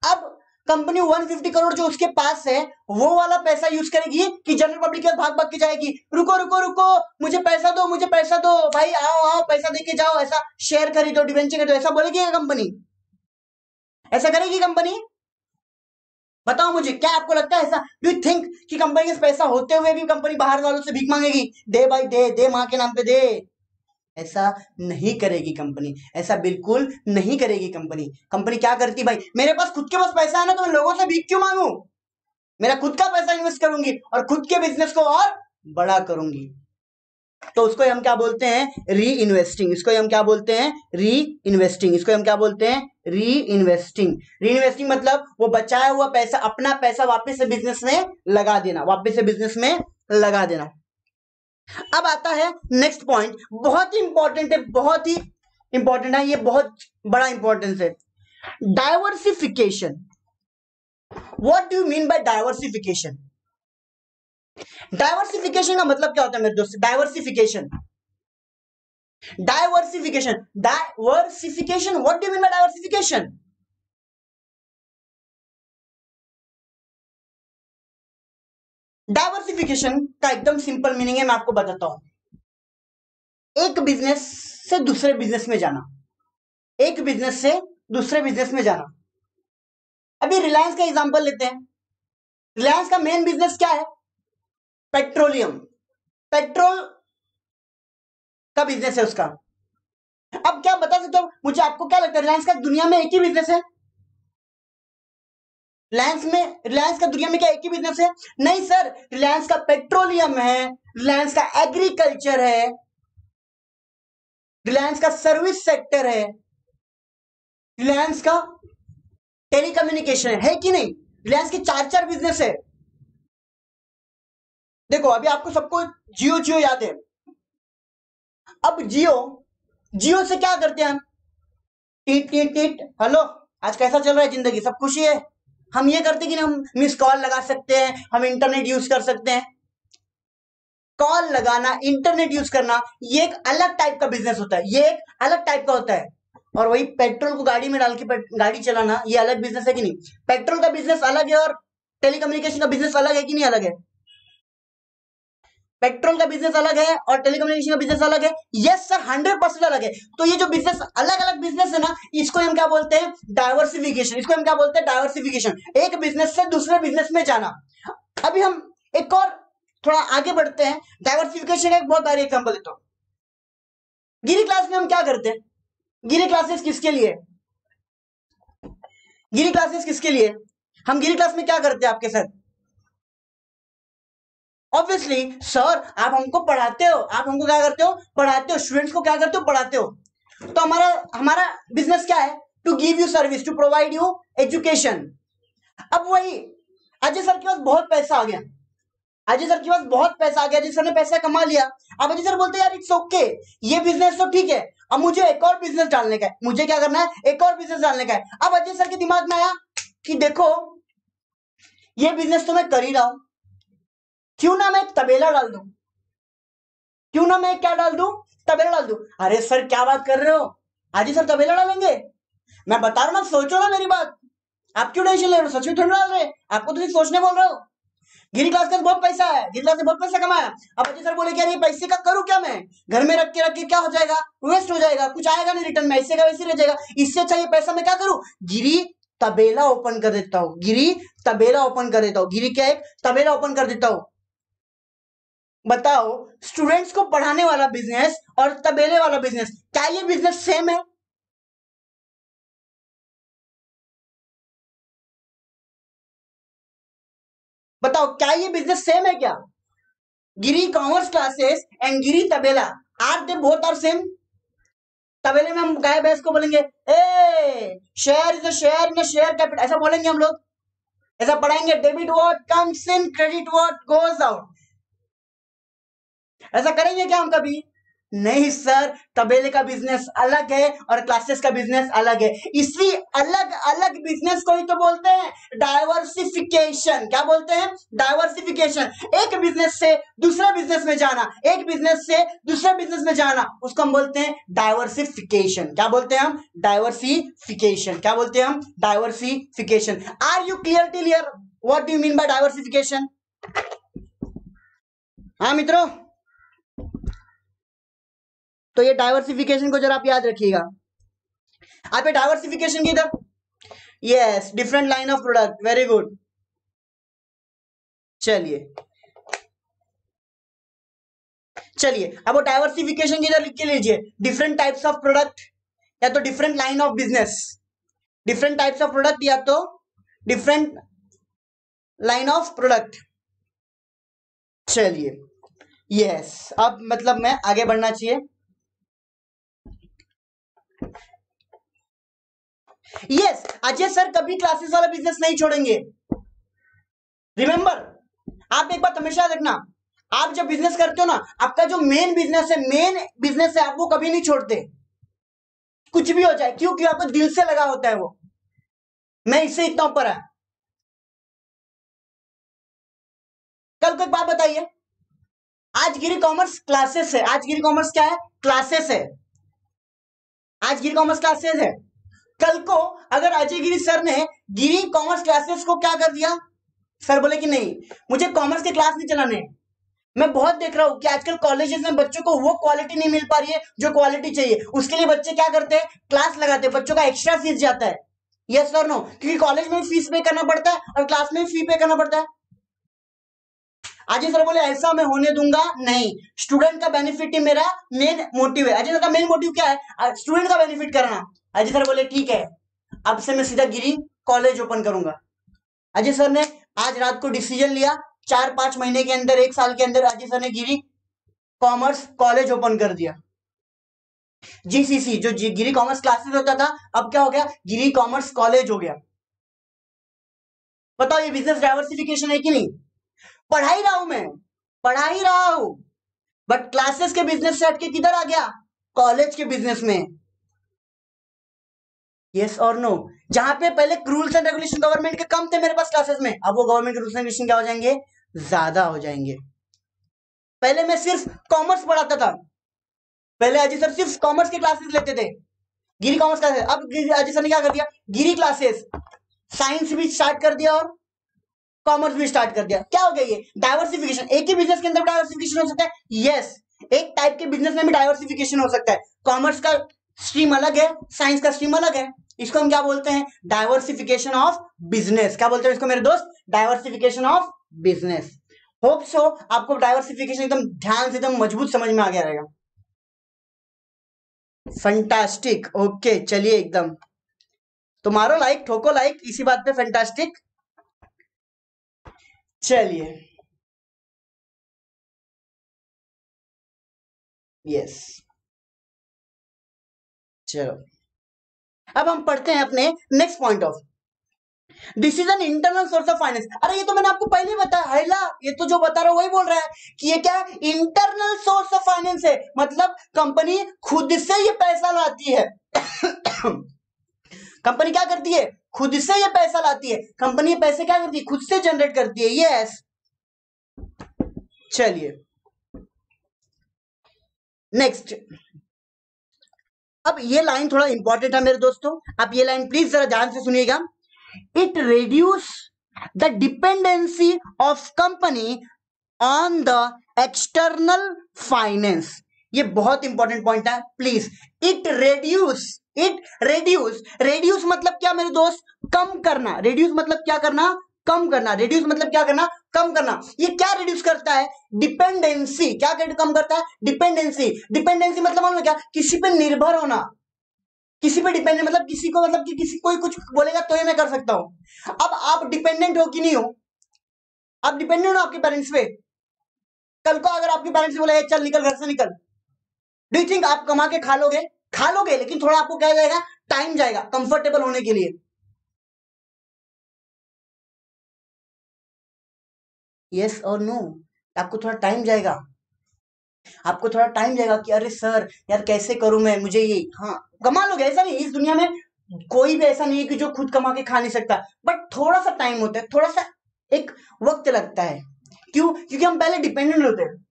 अब कंपनी 150 करोड़ जो उसके पास है, वो वाला पैसा यूज करेगी कि जनरल पब्लिक के भाग भाग के जाएगी, रुको रुको रुको, मुझे पैसा दो, मुझे पैसा दो, भाई आओ आओ पैसा देके जाओ, ऐसा शेयर खरीदो, डिवेंचर खरीदो, ऐसा बोलेगी कंपनी? ऐसा करेगी कंपनी? बताओ मुझे, क्या आपको लगता है ऐसा? डू यू थिंक कि कंपनी के पैसा होते हुए भी कंपनी बाहर वालों से भीख मांगेगी? दे भाई दे, दे मां के नाम पे दे। ऐसा नहीं करेगी कंपनी, ऐसा बिल्कुल नहीं करेगी कंपनी। कंपनी क्या करती? भाई मेरे पास खुद के पास पैसा है ना, तो मैं लोगों से भीख क्यों मांगू? मेरा खुद का पैसा इन्वेस्ट करूंगी और खुद के बिजनेस को और बड़ा करूंगी। तो उसको हम क्या बोलते हैं? री इन्वेस्टिंग। इसको हम क्या बोलते हैं? री इन्वेस्टिंग। इसको हम क्या बोलते हैं? री इन्वेस्टिंग। री इन्वेस्टिंग मतलब वो बचाया हुआ पैसा, अपना पैसा वापस से बिजनेस में लगा देना, वापस से बिजनेस में लगा देना। अब आता है नेक्स्ट पॉइंट, बहुत ही इंपॉर्टेंट है, बहुत ही इंपॉर्टेंट है, ये बहुत बड़ा इंपॉर्टेंस है। Diversification, what do you mean by diversification? Diversification का मतलब क्या होता है मेरे दोस्त? Diversification, diversification, diversification, what do you mean by diversification? Diversification का एकदम सिंपल मीनिंग है, मैं आपको बताता हूं। एक बिजनेस से दूसरे बिजनेस में जाना, एक बिजनेस से दूसरे बिजनेस में जाना। अभी रिलायंस का एग्जांपल लेते हैं। रिलायंस का मेन बिजनेस क्या है? पेट्रोलियम, पेट्रोल का बिजनेस है उसका। अब क्या बता सकते हो मुझे, आपको क्या लगता है रिलायंस का दुनिया में एक ही बिजनेस है? रिलायंस का दुनिया में क्या एक ही बिजनेस है? नहीं सर, रिलायंस का पेट्रोलियम है, रिलायंस का एग्रीकल्चर है, रिलायंस का सर्विस सेक्टर है, रिलायंस का टेलीकम्युनिकेशन है कि नहीं? रिलायंस के चार चार बिजनेस है। देखो अभी आपको सबको जियो जियो याद है। अब जियो, जियो से क्या करते हैं हम? टीट टीट टीट, हेलो आज कैसा चल रहा है जिंदगी, सब खुशी है? हम ये करते कि हम मिस कॉल लगा सकते हैं, हम इंटरनेट यूज कर सकते हैं। कॉल लगाना, इंटरनेट यूज करना, ये एक अलग टाइप का बिजनेस होता है, ये एक अलग टाइप का होता है। और वही पेट्रोल को गाड़ी में डाल के गाड़ी चलाना, ये अलग बिजनेस है कि नहीं? पेट्रोल का बिजनेस अलग है और टेलीकम्युनिकेशन का बिजनेस अलग है कि नहीं? अलग है। पेट्रोल का बिजनेस अलग है और टेलीकम्युनिकेशन का बिजनेस अलग है। यस सर, 100% अलग है। तो ये जो बिजनेस अलग अलग बिजनेस है ना, इसको हम क्या बोलते हैं? डाइवर्सिफिकेशन। इसको हम क्या बोलते हैं? डाइवर्सिफिकेशन, एक बिजनेस से दूसरे बिजनेस में जाना। अभी हम एक और थोड़ा आगे बढ़ते हैं। डाइवर्सिफिकेशन का एक बहुत बड़ा एग्जांपल देता हूं। गिरी क्लास में हम क्या करते हैं? गिरी क्लासेस किसके लिए? गिरी क्लासेस किसके लिए? हम गिरी क्लास में क्या करते हैं आपके साथ? ऑब्वियसली सर, आप हमको पढ़ाते हो, आप हमको क्या करते हो? पढ़ाते हो। स्टूडेंट्स को क्या करते हो? पढ़ाते हो। तो हमारा हमारा बिजनेस क्या है? To give you service, to provide you education. अब वही अजय सर के पास बहुत पैसा आ गया, अजय सर के पास बहुत पैसा आ गया, अजय सर ने पैसा कमा लिया। अब अजय सर बोलते हैं यार इट्स ओके, ये बिजनेस तो ठीक है, अब मुझे एक और बिजनेस डालने का है। मुझे क्या करना है? एक और बिजनेस डालने का है। अब अजय सर के दिमाग में आया कि देखो ये बिजनेस तो मैं कर ही रहा हूं, क्यों ना मैं एक तबेला डाल दूं, क्यों ना मैं क्या डाल दूं? तबेला डाल दूं। अरे सर क्या बात कर रहे हो, अजय सर तबेला डालेंगे? मैं बता रहा हूं ना, सोचो ना मेरी बात। आप क्यों टेंशन ले रहे हो? सच में थोड़ी डाल रहे, आपको तो सिर्फ सोचने बोल रहा हूं। गिरी क्लास का बहुत पैसा है, गिरी क्लास ने बहुत पैसा कमाया। अब अजय सर बोले कि यार ये पैसे का करूं क्या मैं? घर में रख के क्या हो जाएगा? वेस्ट हो जाएगा, कुछ आएगा नहीं रिटर्न में, ऐसे का वैसे रह जाएगा। इससे अच्छा ये पैसा मैं क्या करूं? गिरी तबेला ओपन कर देता हूं, गिरी तबेला ओपन कर देता हूं। गिरी क्या है? तबेला ओपन कर देता हूं। बताओ, स्टूडेंट्स को पढ़ाने वाला बिजनेस और तबेले वाला बिजनेस, क्या ये बिजनेस सेम है? बताओ क्या ये बिजनेस सेम है क्या? Giri commerce classes and Giri तबेला, are they both are same? तबेले में हम गाय भैंस को बोलेंगे a share is a share in share capital, ऐसा बोलेंगे हम लोग? ऐसा पढ़ाएंगे? Debit what comes in, credit what goes out, ऐसा करेंगे क्या हम कभी? नहीं सर, तबेले का बिजनेस अलग है और क्लासेस का बिजनेस अलग है। इसी अलग अलग बिजनेस को ही तो बोलते हैं डाइवर्सिफिकेशन। क्या बोलते हैं? डाइवर्सिफिकेशन। एक बिजनेस से दूसरे बिजनेस में जाना, एक बिजनेस से दूसरे बिजनेस में जाना, उसको हम बोलते हैं डाइवर्सिफिकेशन। क्या बोलते हैं हम? डाइवर्सिफिकेशन। क्या बोलते हैं हम? Diversification. Are you clear till here? What do you mean by diversification? हाँ मित्रों, तो ये डाइवर्सिफिकेशन को जरा आप याद रखिएगा। आप ये डाइवर्सिफिकेशन की इधर, yes, different line of product, very good. चलिए चलिए, अब वो डाइवर्सिफिकेशन की इधर लिख के लीजिए, डिफरेंट टाइप्स ऑफ प्रोडक्ट या तो different line of business, different types of product या तो डिफरेंट लाइन ऑफ प्रोडक्ट। चलिए यस, अब मतलब मैं आगे बढ़ना चाहिए। यस, अजय सर कभी क्लासेस वाला बिजनेस नहीं छोड़ेंगे। रिमेंबर, आप एक बात हमेशा देखना, आप जब बिजनेस करते हो ना, आपका जो मेन बिजनेस है, मेन बिजनेस है, आप वो कभी नहीं छोड़ते। कुछ भी हो जाए, क्योंकि आपको दिल से लगा होता है वो, मैं इससे इतना ऊपर है। कल को एक बात बताइए, आज गिरी कॉमर्स क्लासेस है, आज गिरी कॉमर्स क्या है, क्लासेस है, आज गिरी कॉमर्स क्लासेस है। कल को अगर अजय गिरी सर ने गिरी कॉमर्स क्लासेस को क्या कर दिया, सर बोले कि नहीं मुझे कॉमर्स के क्लास नहीं चलाने, मैं बहुत देख रहा हूं कि आजकल कॉलेजेस में बच्चों को वो क्वालिटी नहीं मिल पा रही है जो क्वालिटी चाहिए, उसके लिए बच्चे क्या करते हैं, क्लास लगाते हैं, बच्चों का एक्स्ट्रा फीस जाता है। यस और नो, क्योंकि कॉलेज में फीस पे करना पड़ता है और क्लास में फी पे करना पड़ता है। अजय सर बोले ऐसा मैं होने दूंगा नहीं, स्टूडेंट का बेनिफिट ही मेरा मेन मोटिव है। अजय सर का मेन मोटिव क्या है, स्टूडेंट का बेनिफिट करना। अजय सर बोले ठीक है, अब से मैं सीधा गिरी कॉलेज ओपन करूंगा। अजय सर ने आज रात को डिसीजन लिया, 4-5 महीने के अंदर, 1 साल के अंदर अजय सर ने गिरी कॉमर्स कॉलेज ओपन कर दिया। जीसीसी जो गिरी कॉमर्स क्लासेस होता था, अब क्या हो गया, गिरी कॉमर्स कॉलेज हो गया। बताओ ये बिजनेस डाइवर्सिफिकेशन है कि नहीं? पढ़ा ही रहा हूं मैं, पढ़ा ही रहा हूं, बट क्लासेस के बिजनेस से हटके किधर आ गया, कॉलेज के बिजनेस में। यस और नो, जहां पे पहले रूल्स एंड रेगुलेशन गवर्नमेंट के कम थे मेरे पास क्लासेस में, अब वो गवर्नमेंट के रूल्स एंड रेगुलेशन क्या हो जाएंगे, ज्यादा हो जाएंगे। पहले मैं सिर्फ कॉमर्स पढ़ाता था, पहले अजय सर सिर्फ कॉमर्स के क्लासेस लेते थे, गिरी कॉमर्स क्लासेस। अब अजय सर ने क्या कर दिया, गिरी क्लासेस, साइंस भी स्टार्ट कर दिया और कॉमर्स भी स्टार्ट कर दिया। क्या हो गया ये, डाइवर्सिफिकेशन। एक ही बिजनेस के अंदर डाइवर्सिफिकेशन हो सकता है, यस, एक टाइप के बिजनेस में भी डाइवर्सिफिकेशन हो सकता है। कॉमर्स का स्ट्रीम अलग है, साइंस का स्ट्रीम अलग है, इसको हम क्या बोलते हैं, डाइवर्सिफिकेशन ऑफ बिजनेस। क्या बोलते हैं इसको मेरे दोस्त, diversification of business. Hope so आपको डाइवर्सिफिकेशन एकदम ध्यान से एकदम मजबूत समझ में आ गया रहेगा। फैंटास्टिक, ओके चलिए एकदम, तो मारो लाइक, ठोको लाइक इसी बात पे, फैंटास्टिक। चलिए यस, चलो अब हम पढ़ते हैं अपने next point of, this is an internal source of finance. अरे ये तो मैंने आपको पहले ही बताया, हैला ये तो जो बता रहा हूं वही बोल रहा है कि ये क्या है, इंटरनल सोर्स ऑफ फाइनेंस है, मतलब कंपनी खुद से ये पैसा लाती है। कंपनी क्या करती है, खुद से ये पैसा लाती है, कंपनी पैसे क्या करती है, खुद से जनरेट करती है। यस, चलिए नेक्स्ट, अब ये लाइन थोड़ा इंपॉर्टेंट है मेरे दोस्तों, आप ये लाइन प्लीज जरा ध्यान से सुनिएगा। It reduce the dependency of company on the external finance। ये बहुत इंपॉर्टेंट पॉइंट है प्लीज। इट रेड्यूस मतलब क्या मेरे दोस्त, कम करना। रेड्यूस मतलब क्या करना, कम करना। रेड्यूस मतलब क्या करना, कम करना। ये क्या रिड्यूस करता है, डिपेंडेंसी। क्या कम करता है, डिपेंडेंसी। डिपेंडेंसी मतलब मालूम है क्या, किसी पे निर्भर होना, किसी पे डिपेंडेंट मतलब किसी को, मतलब कि किसी कोई कुछ बोलेगा तो ही मैं कर सकता हूं। अब आप डिपेंडेंट हो कि नहीं हो, आप डिपेंडेंट हो आपके पेरेंट्स पे। कल को अगर आपके पेरेंट्स बोले चल निकल घर से निकल, डू यू थिंक आप कमा के खा लोगे, खा लोगे, लेकिन थोड़ा आपको क्या जाएगा, टाइम जाएगा कंफर्टेबल होने के लिए। यस और नो, आपको थोड़ा टाइम जाएगा, आपको थोड़ा टाइम जाएगा कि अरे सर यार कैसे करूं मैं, मुझे ये, हाँ कमा लोगे, ऐसा नहीं, इस दुनिया में कोई भी ऐसा नहीं है कि जो खुद कमा के खा नहीं सकता, बट थोड़ा सा टाइम होता है, थोड़ा सा एक वक्त लगता है। क्यों, क्योंकि हम पहले डिपेंडेंट होते हैं,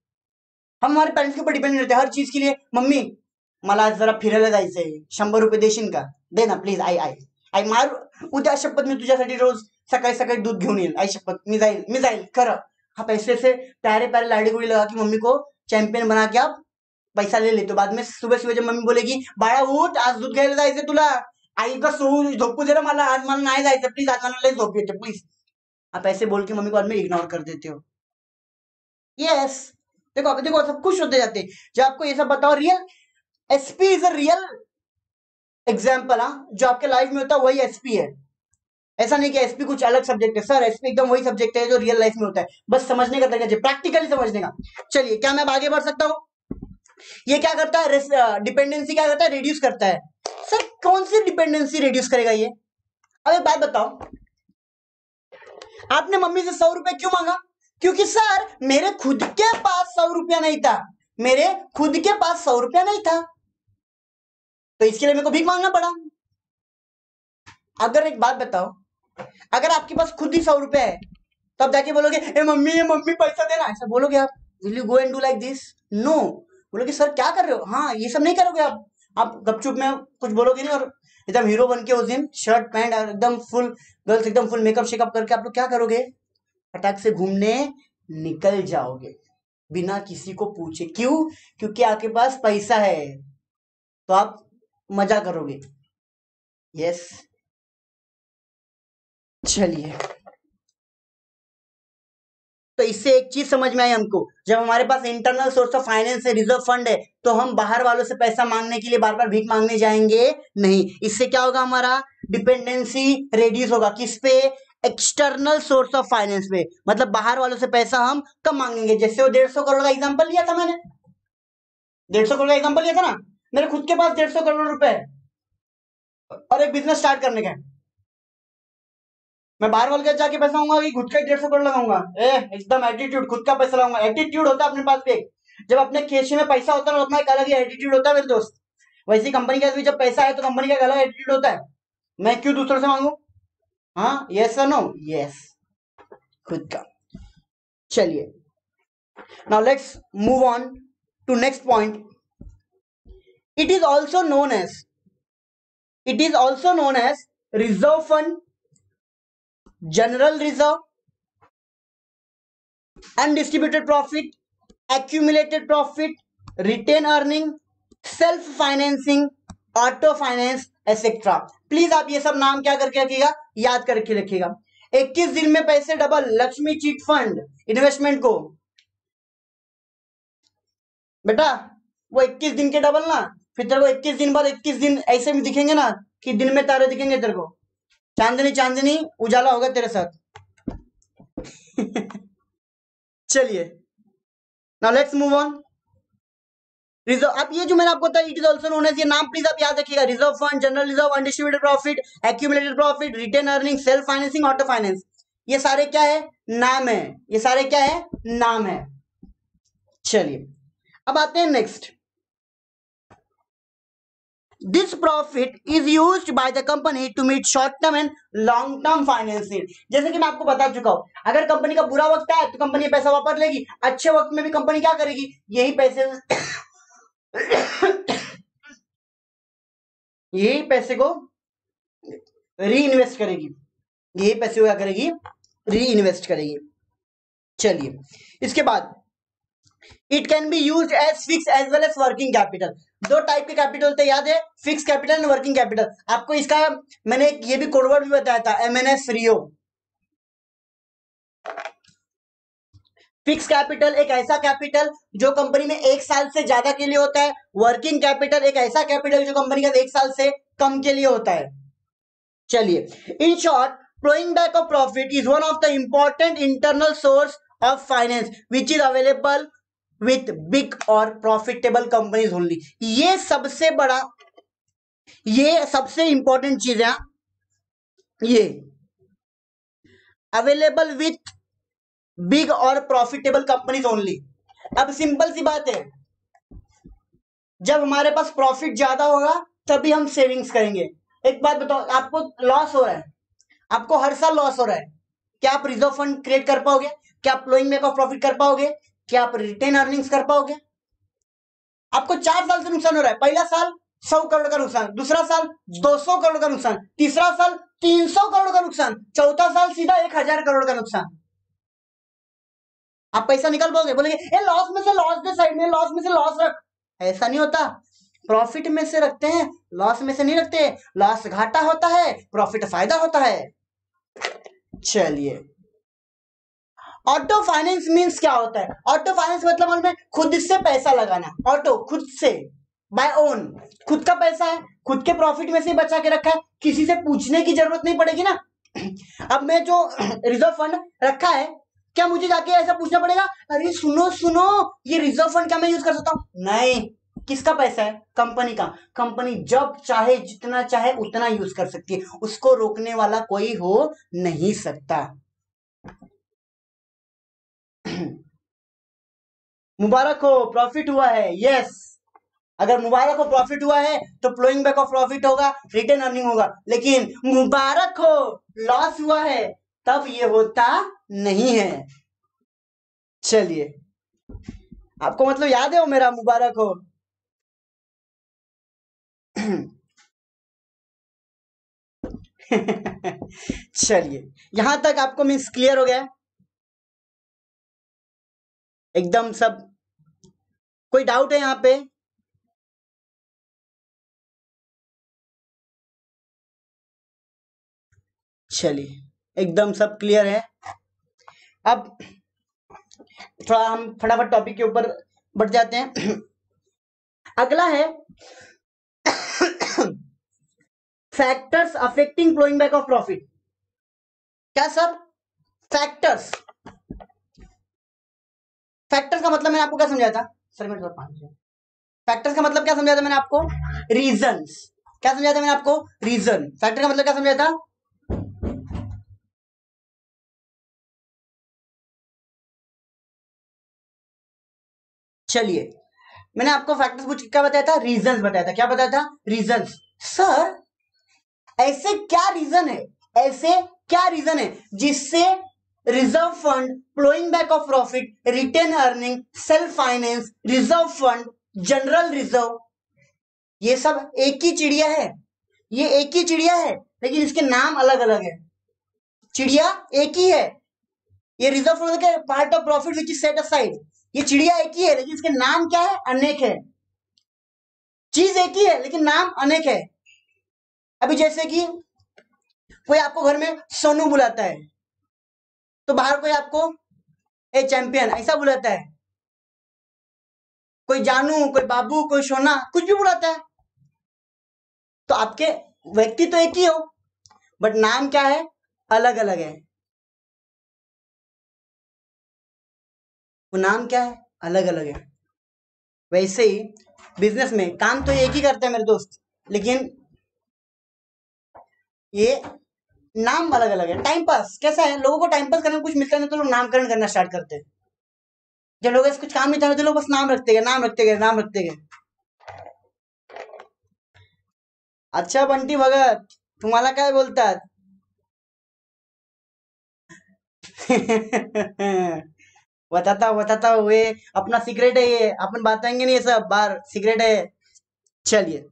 हम हमारे पेरेंट्स के ऊपर डिपेंडेंट रहते हैं हर चीज के लिए। मम्मी मला आज जरा फिरायला जायचंय, 100 रुपये देशील का, दे ना प्लीज, आई आई आई मार, उद्या शपथ मी तुझ्यासाठी रोज सकाळी सकाळी दूध घेऊन येईल, आई शपथ मी जाईल खरं। हाँ पैसे से प्यारे प्यारे लाड़ी गुड़ी लगा के मम्मी को चैंपियन बना के आप पैसा ले लेते हो, बाद में सुबह सुबह जब मम्मी बोलेगी बाळा उठ आज दूध घ्यायला जायचंय तुला, आई का झोपू दे ना मला, आज मला नाही जायचं प्लीज, आज मला लय झोप येते प्लीज। आप ऐसे बोल के मम्मी को बाद में इग्नोर कर देते हो। यस, देखो देखो सब खुश होते जाते जब आपको ये सब बताओ। Real SP is a real example, हाँ जो आपके लाइफ में होता है वही एसपी है। ऐसा नहीं कि एसपी कुछ अलग सब्जेक्ट है, सर एसपी एकदम वही सब्जेक्ट है जो रियल लाइफ में होता है, बस समझने का तरीका, प्रैक्टिकली समझने का। चलिए क्या मैं आगे बढ़ सकता हूं, ये क्या करता है, डिपेंडेंसी क्या करता है, रिड्यूस करता है। सर कौन सी डिपेंडेंसी रिड्यूस करेगा ये, अब एक बात बताओ, आपने मम्मी से 100 रुपए क्यों मांगा, क्योंकि सर मेरे खुद के पास 100 रुपया नहीं था, मेरे खुद के पास 100 रुपया नहीं था। तो इसके लिए मेरे को भीख मांगना पड़ा। अगर एक बात बताओ, अगर आपके पास खुद ही 100 रुपए है तो आप जाके बोलोगे ए मम्मी पैसा देना, ऐसा बोलोगे आप? Will you go and do like this? No. बोलोगे सर क्या कर रहे हो? हाँ, ये सब नहीं करोगे आप गपचुप में कुछ बोलोगे नहीं, और एकदम हीरो बन के उस दिन शर्ट पैंट एकदम फुल, गर्ल्स एकदम फुल मेकअप शेकअप करके आप लोग क्या करोगे? फटाक से घूमने निकल जाओगे बिना किसी को पूछे। क्यों? क्योंकि आपके पास पैसा है तो आप मजा करोगे। यस। चलिए, तो इससे एक चीज समझ में आई हमको, जब हमारे पास इंटरनल सोर्स ऑफ फाइनेंस है, रिजर्व फंड है, तो हम बाहर वालों से पैसा मांगने के लिए बार बार भीख मांगने जाएंगे नहीं। इससे क्या होगा? हमारा डिपेंडेंसी रेड्यूस होगा। किस पे? एक्सटर्नल सोर्स ऑफ फाइनेंस पे। मतलब बाहर वालों से पैसा हम कम मांगेंगे। जैसे वो 150 करोड़ का एग्जाम्पल लिया था मैंने, 150 करोड़ का एग्जाम्पल लिया था ना, मेरे खुद के पास 150 करोड़ रुपए है और एक बिजनेस स्टार्ट करने का है। मैं बाहर वाले के जाके पैसा आऊंगा कि खुद का 150 करोड़ लगाऊंगा? एकदम एटीट्यूड, खुद का पैसा लगाऊंगा। एटीट्यूड होता है अपने पास भी। जब अपने खेत में पैसा होता है ना, अपना एक अलग ही एटीट्यूड होता है मेरे दोस्त। वैसी कंपनी के भी जब पैसा है तो कंपनी का एक अलग एटीट्यूड होता है। मैं क्यों दूसरों से मांगू? हाँ, यस और नो? यस, खुद का। चलिए, now let's move on to next point. It is also known as reserve fund, general reserve, undistributed profit, accumulated profit, retain earning, self financing, auto finance etcetera. Please आप ये सब नाम क्या करके रखिएगा? याद करके रखिएगा। 21 दिन में पैसे double, Lakshmi chit fund investment को। बेटा वो 21 दिन के डबल ना, फिर तेरे को 21 दिन बाद 21 दिन ऐसे भी दिखेंगे ना कि दिन में तारे दिखेंगे तेरे को, चांदनी चांदनी उजाला होगा तेरे साथ। चलिए, now let's move on. Reserve, अब ये जो मैंने आपको बताया, it is also known as, ये नाम प्लीज आप याद रखिएगा। Reserve fund, general reserve, undistributed profit, accumulated profit, retain earning, self financing, auto finance, ये सारे क्या है? नाम है। ये सारे क्या है? नाम है। चलिए, अब आते हैं next. This profit is used by the company to meet short term and long term finance need. जैसे कि मैं आपको बता चुका हूं, अगर कंपनी का बुरा वक्त है तो कंपनी पैसा वापस लेगी, अच्छे वक्त में भी कंपनी क्या करेगी? यही पैसे यही पैसे को री इन्वेस्ट करेगी। यही पैसे को क्या करेगी? री इन्वेस्ट करेगी। चलिए, इसके बाद it can be used as fix as well as working capital. दो टाइप के कैपिटल होते हैं, याद है? Fix capital and working capital. आपको इसका मैंने ये भी कोडवर्ड भी बताया था, MNS रियो। फिक्स कैपिटल एक ऐसा कैपिटल जो कंपनी में 1 साल से ज्यादा के लिए होता है। वर्किंग कैपिटल एक ऐसा कैपिटल जो कंपनी का 1 साल से कम के लिए होता है। चलिए, in short, flowing back of profit is one of the important internal source of finance which is available with big और प्रॉफिटेबल कंपनीज ओनली। ये सबसे इंपॉर्टेंट चीज है, ये अवेलेबल विथ बिग और प्रॉफिटेबल कंपनीज ओनली। अब सिंपल सी बात है, जब हमारे पास प्रॉफिट ज्यादा होगा तभी हम सेविंग्स करेंगे। एक बात बताओ, आपको लॉस हो रहा है, आपको हर साल लॉस हो रहा है, क्या आप रिजर्व फंड क्रिएट कर पाओगे? क्या आप फ्लोइंग बैक ऑफ प्रॉफिट कर पाओगे? क्या आप रिटेन अर्निंग्स कर पाओगे? आपको 4 साल से नुकसान हो रहा है। पहला साल 100 करोड़ का नुकसान, दूसरा साल 200 करोड़ का नुकसान, तीसरा साल 300 करोड़ का नुकसान, चौथा साल सीधा 1000 करोड़ का नुकसान। आप पैसा निकाल पाओगे? बोलेंगे लॉस में से लॉस दे, साइड में लॉस में से लॉस रख। ऐसा नहीं होता, प्रॉफिट में से रखते हैं, लॉस में से नहीं रखते। लॉस घाटा होता है, प्रॉफिट फायदा होता है। चलिए, ऑटो फाइनेंस मींस क्या होता है? ऑटो फाइनेंस मतलब हमें खुद से पैसा लगाना। ऑटो खुद से, बाय ओन, खुद का पैसा है, खुद के प्रॉफिट में से बचा के रखा है, किसी से पूछने की जरूरत नहीं पड़ेगी ना। अब मैं जो रिजर्व फंड रखा है, क्या मुझे जाके ऐसा पूछना पड़ेगा अरे सुनो सुनो ये रिजर्व फंड क्या मैं यूज कर सकता हूं? नहीं। किसका पैसा है? कंपनी का। कंपनी जब चाहे जितना चाहे उतना यूज कर सकती है, उसको रोकने वाला कोई हो नहीं सकता। मुबारक हो, प्रॉफिट हुआ है। यस, अगर मुबारक हो प्रॉफिट हुआ है तो फ्लोइंग बैक ऑफ प्रॉफिट होगा, रिटर्न अर्निंग होगा, लेकिन मुबारक हो लॉस हुआ है तब ये होता नहीं है। चलिए, आपको मतलब याद है वो मेरा मुबारक हो? चलिए, यहां तक आपको मीन्स क्लियर हो गया एकदम सब? कोई डाउट है यहां पे? चलिए, एकदम सब क्लियर है। अब थोड़ा हम फटाफट टॉपिक के ऊपर बढ़ जाते हैं। अगला है factors affecting flowing back of profit. क्या सर? फैक्टर्स। फैक्टर्स का मतलब मैंने आपको क्या समझाया था सर? फैक्टर्स का मतलब क्या समझाया था मैंने आपको? रीजंस। क्या समझाया था मैंने आपको? रीजन। फैक्टर का मतलब क्या समझाया था? चलिए, मैंने आपको फैक्टर्स कुछ क्या बताया था? रीजंस बताया था। क्या बताया था? रीजंस। सर ऐसे क्या रीजन है, ऐसे क्या रीजन है जिससे reserve fund, flowing back of profit, retain earning, self finance, reserve fund, general reserve, ये सब एक ही चिड़िया है? ये एक ही चिड़िया है लेकिन इसके नाम अलग अलग है। चिड़िया एक ही है। ये रिजर्व फंड के part of profit which is set aside, ये चिड़िया एक ही है लेकिन इसके नाम क्या है? अनेक है। चीज एक ही है लेकिन नाम अनेक है। अभी जैसे कि कोई आपको घर में सोनू बुलाता है तो बाहर कोई आपको ए चैंपियन ऐसा बुलाता है, कोई जानू, कोई बाबू, कोई सोना, कुछ भी बुलाता है। तो आपके व्यक्ति तो एक ही हो बट नाम क्या है? अलग अलग है। वो नाम क्या है? अलग अलग है। वैसे ही बिजनेस में काम तो एक ही करते हैं मेरे दोस्त, लेकिन ये नाम अलग अलग है। टाइम पास कैसा है, लोगों को टाइम पास करने में कुछ मिलता नहीं तो लोग नामकरण करना स्टार्ट करते हैं। जब लोग कुछ काम नहीं चाहते लोग बस नाम रखते गए, नाम रखते गए, नाम रखते गए। अच्छा बंटी भगत, तुम्हाला काय बोलतात? बताता बताता हुए अपना सीक्रेट है ये, अपन बताएंगे नहीं, ये सब बार सीक्रेट है। चलिए,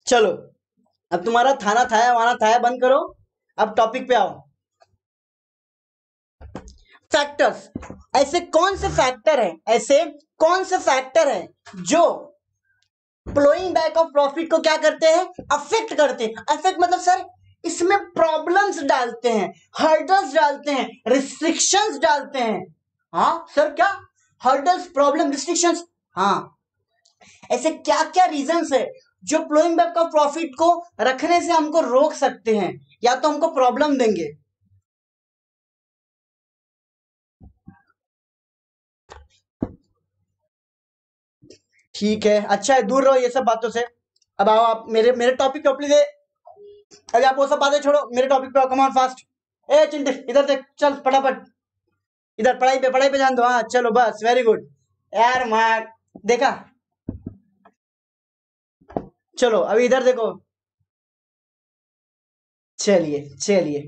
चलो अब तुम्हारा थाना थाया वाना थाया बंद करो, अब टॉपिक पे आओ। फैक्टर्स, ऐसे कौन से फैक्टर है, ऐसे कौन से फैक्टर है जो फ्लोइंग बैक ऑफ प्रॉफिट को क्या करते हैं? अफेक्ट करते हैं। अफेक्ट मतलब सर इसमें प्रॉब्लम्स डालते हैं, हर्डल्स डालते हैं, रिस्ट्रिक्शंस डालते हैं। हाँ सर, क्या हर्डल्स, प्रॉब्लम, रिस्ट्रिक्शंस? हाँ, ऐसे क्या क्या रीजंस है जो फ्लोइंग बैक ऑफ प्रॉफिट को रखने से हमको रोक सकते हैं या तो हमको प्रॉब्लम देंगे? ठीक है, अच्छा है, दूर रहो ये सब बातों से। अब आओ आप मेरे मेरे टॉपिक पे प्लीज। अभी आप वो सब बातें छोड़ो, मेरे टॉपिक पे आओ, कम ऑन फास्ट। ए चिंटे इधर देख, चल फटाफट इधर, पढ़ाई पे ध्यान दो। हाँ चलो बस, वेरी गुड यार मार, देखा? चलो अभी इधर देखो। चलिए चलिए,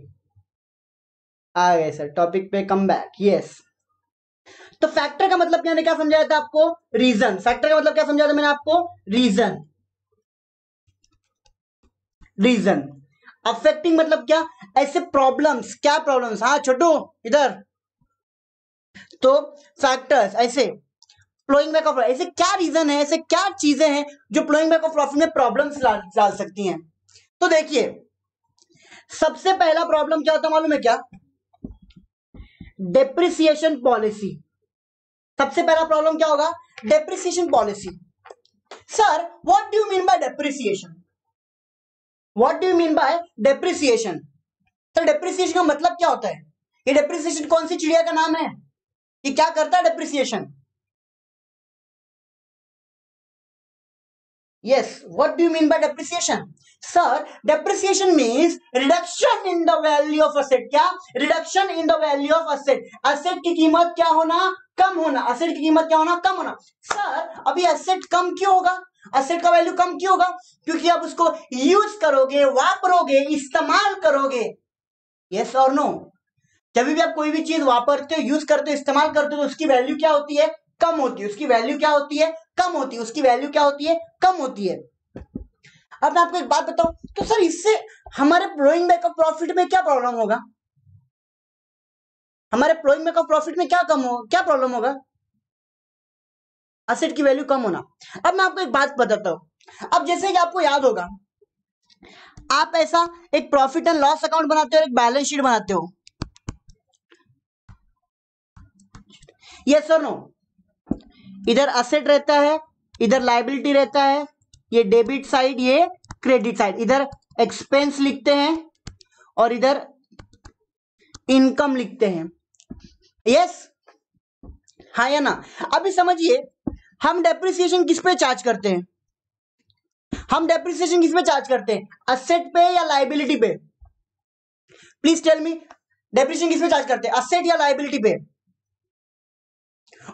आ गए सर टॉपिक पे, कम बैक, यस। तो फैक्टर का मतलब मैंने क्या समझाया था आपको? रीजन। फैक्टर का मतलब क्या समझाया था मैंने आपको? रीजन। रीजन। अफेक्टिंग मतलब क्या? ऐसे प्रॉब्लम्स। क्या प्रॉब्लम्स? हाँ छोटू इधर। तो फैक्टर्स ऐसे फ्लोइंग बैक ऑफ, ऐसे क्या रीजन है, ऐसे क्या चीजें हैं जो फ्लोइंग बैक ऑफ प्रॉफिट में प्रॉब्लम्स डाल सकती हैं? तो देखिए, सबसे पहला प्रॉब्लम क्या होता है मालूम है क्या? Depreciation policy. सबसे पहला प्रॉब्लम क्या होगा? Depreciation policy. Sir what do you mean bye depreciation? What do you mean bye depreciation? Sir depreciation का मतलब क्या होता है? ये डेप्रिसिएशन कौन सी चिड़िया का नाम है? ये क्या करता है depreciation? Yes, what do you mean by depreciation? Sir, depreciation means reduction in the value of asset. क्या? Reduction in the value of asset. Asset की कीमत क्या होना? कम होना. Asset की कीमत क्या होना? कम होना. Sir, अभी asset कम क्यों होगा? Asset का वैल्यू कम क्यों होगा? क्योंकि आप उसको यूज करोगे, वापरोगे, इस्तेमाल करोगे. Yes or no? जब भी आप कोई भी चीज वापरते हो, यूज करते हो, इस्तेमाल करते हो, तो उसकी वैल्यू क्या होती है? कम होती है. उसकी वैल्यू क्या होती है? कम होती है. उसकी वैल्यू क्या होती है? कम होती है. अब मैं आपको एक बात बताऊं, तो सर इससे हमारे फ्लोइंग बैक ऑफ प्रॉफिट में क्या प्रॉब्लम होगा? हमारे फ्लोइंग बैक ऑफ प्रॉफिट में क्या प्रॉब्लम होगा? एसेट की वैल्यू कम होना. अब मैं आपको एक बात बताता हूं. अब जैसे कि आपको याद होगा, आप ऐसा एक प्रॉफिट एंड लॉस अकाउंट बनाते हो, एक बैलेंस शीट बनाते हो. यस और नो? इधर असेट रहता है, इधर लायबिलिटी रहता है. ये डेबिट साइड, ये क्रेडिट साइड. इधर एक्सपेंस लिखते हैं और इधर इनकम लिखते हैं. यस, हाँ या ना? अभी समझिए, हम डेप्रिसिएशन किस पे चार्ज करते हैं? हम डेप्रिसिएशन किस पे चार्ज करते हैं? असेट पे या लायबिलिटी पे? प्लीज टेल मी, डेप्रिसिएशन किस पे चार्ज करते हैं? असेट या लायबिलिटी पे?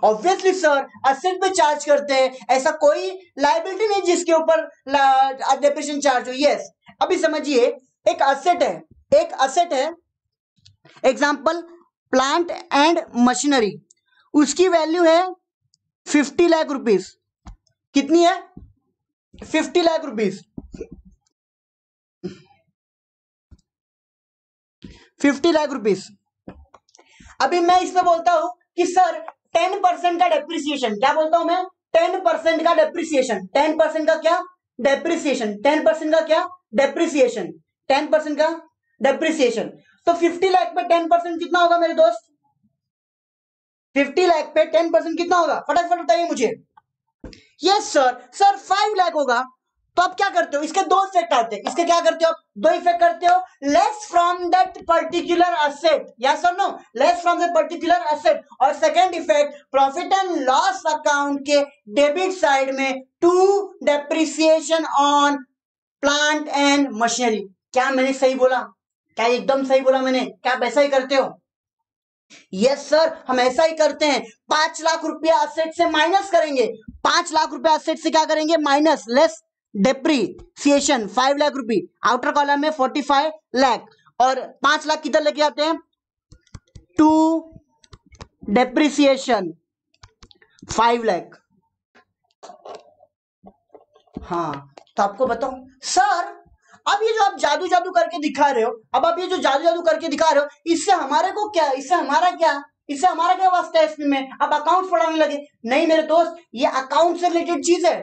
ऑब्वियसली सर, असेट पे चार्ज करते हैं. ऐसा कोई लायबिलिटी नहीं जिसके ऊपर डेप्रिसिएशन चार्ज हो. यस. अभी समझिए, एक असेट है, एक असेट है, एग्जांपल प्लांट एंड मशीनरी. उसकी वैल्यू है 50 लाख रुपीस. कितनी है? 50 लाख रुपीस. 50 लाख रुपीस. अभी मैं इसमें बोलता हूं कि सर 10% का डेप्रिसिएशन. क्या बोलता हूं मैं? 10% का डेप्रिसिएशन. 10% का क्या? डेप्रिसिएशन. 10% का क्या? डेप्रिसिएशन. 10% का डेप्रिसिएशन. तो 50 लाख पे 10% कितना होगा मेरे दोस्त? 50 लाख पे 10% कितना होगा? फटाफट बताइए मुझे. यस सर, सर 5 लाख होगा. तो आप क्या करते हो? इसके दो इफेक्ट आते हैं. इसके क्या करते हो आप? दो इफेक्ट करते हो. Less from that particular asset. Yes और no? Less from that particular asset. और second effect, profit and loss account के डेबिट साइड में to depreciation on plant and machinery. क्या मैंने सही बोला? क्या एकदम सही बोला मैंने? क्या आप ऐसा ही करते हो? यस सर, हम ऐसा ही करते हैं. 5 लाख रुपया एसेट से माइनस करेंगे. 5 लाख रुपया एसेट से क्या करेंगे? माइनस. लेस डेप्रीसिएशन 5 लाख रुपए. आउटर कॉलम में 45 लाख. और 5 लाख किधर लेके आते हैं? To depreciation 5 lakh. हाँ, तो आपको बताऊं सर, अब ये जो आप जादू जादू करके दिखा रहे हो, अब आप ये जो जादू जादू करके दिखा रहे हो, इससे हमारे को क्या? इससे हमारा क्या? इससे हमारा क्या वास्ता है इसमें? अब अकाउंट पढ़ाने लगे? नहीं मेरे दोस्त, ये अकाउंट से रिलेटेड चीज है.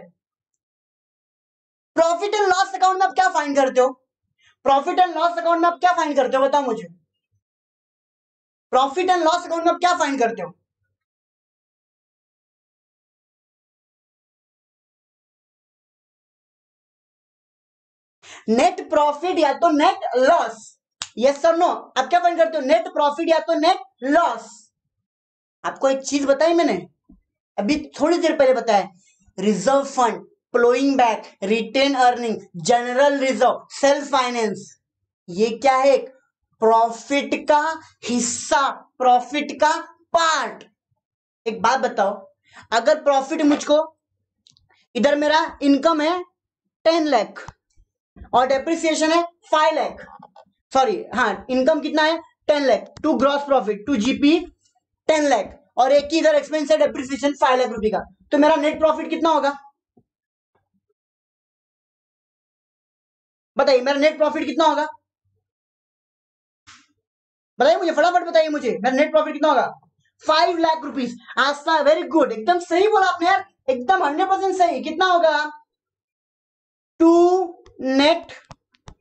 प्रॉफिट एंड लॉस अकाउंट में आप क्या फाइंड करते हो? प्रॉफिट एंड लॉस अकाउंट में आप क्या फाइंड करते हो? बताओ मुझे. प्रॉफिट एंड लॉस अकाउंट में आप क्या फाइंड करते हो? नेट प्रॉफिट या तो net loss. Yes sir no? आप क्या फाइंड करते हो? नेट प्रॉफिट या तो नेट लॉस. आपको एक चीज बताई मैंने अभी थोड़ी देर पहले बताया. Reserve fund, flowing back, retain earning, general reserve, self finance, ये क्या है? प्रॉफिट का हिस्सा, प्रॉफिट का पार्ट. एक बात बताओ, अगर प्रॉफिट मुझको, इधर मेरा इनकम है 10 लाख और डेप्रिसिएशन है 5 लाख. सॉरी, हाँ, इनकम कितना है? 10 lakh. To gross profit, to GP 10 lakh. और एक ही इधर एक्सपेंस है डेप्रिसिएशन 5 लाख रुपए का. तो मेरा नेट प्रॉफिट कितना होगा? बताइए, मेरा नेट प्रॉफिट कितना होगा? बताइए मुझे, फटाफट बताइए मुझे, मेरा नेट प्रॉफिट कितना होगा? 5 लाख रुपीस. आस्था, वेरी गुड, एकदम सही बोला आपने यार, एकदम 100% सही. कितना होगा? टू नेट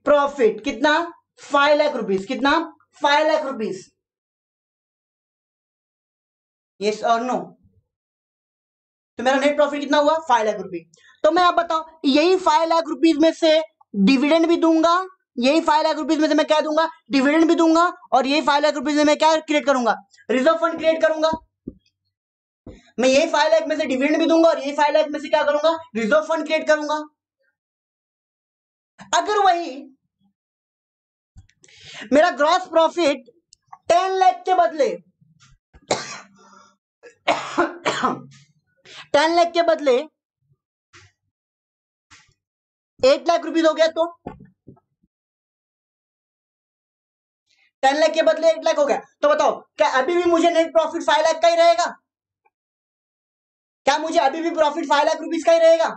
प्रॉफिट कितना? 5 लाख रुपीस. कितना? 5 लाख रुपीस. यस और नो? तो मेरा नेट प्रॉफिट कितना हुआ? 5 लाख रुपए. तो मैं आप बताओ, यही 5 लाख रुपीस में से डिविडेंड भी दूंगा, यही 5 लाख रुपीज में से मैं क्या दूंगा, डिविडेंड भी दूंगा, और यही 5 लाख रुपीज में मैं क्या क्रिएट करूंगा, रिजर्व फंड क्रिएट करूंगा। मैं यही 5 लाख में से डिविडेंड भी दूंगा और यही 5 लाख में से क्या करूंगा, रिजर्व फंड क्रिएट करूंगा। अगर वही मेरा ग्रॉस प्रॉफिट 10 लाख के बदले 10 लाख के बदले 8 लाख रुपीज हो गया, तो 10 लाख के बदले 8 लाख हो गया, तो बताओ क्या अभी भी मुझे नेट प्रॉफिट 5 लाख का ही रहेगा? क्या मुझे अभी भी प्रॉफिट 5 लाख रुपीज का ही रहेगा?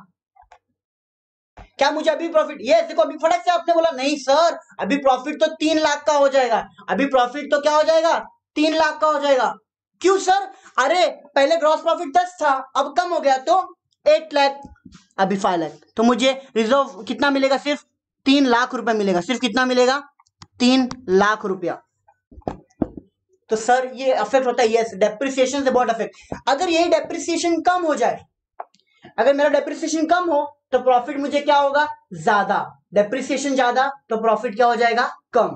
क्या मुझे अभी प्रॉफिट, ये देखो अभी फटक से आपने बोला नहीं सर अभी प्रॉफिट तो 3 लाख का हो जाएगा, अभी प्रॉफिट तो क्या हो जाएगा, 3 लाख का हो जाएगा। क्यों सर? अरे पहले ग्रॉस प्रॉफिट 10 था, अब कम हो गया तो 8 लाख, अभी 5 लाख, तो मुझे रिजर्व कितना मिलेगा, सिर्फ 3 लाख रुपए मिलेगा। सिर्फ कितना मिलेगा, 3 लाख रुपया। तो सर ये अफेक्ट होता है, यस डेप्रिसिएशन से बहुत अफेक्ट। अगर यही डेप्रिसिएशन कम हो जाए, अगर मेरा डेप्रिसिएशन कम हो तो प्रॉफिट मुझे क्या होगा, ज्यादा। डेप्रिसिएशन ज्यादा तो प्रॉफिट क्या हो जाएगा, कम।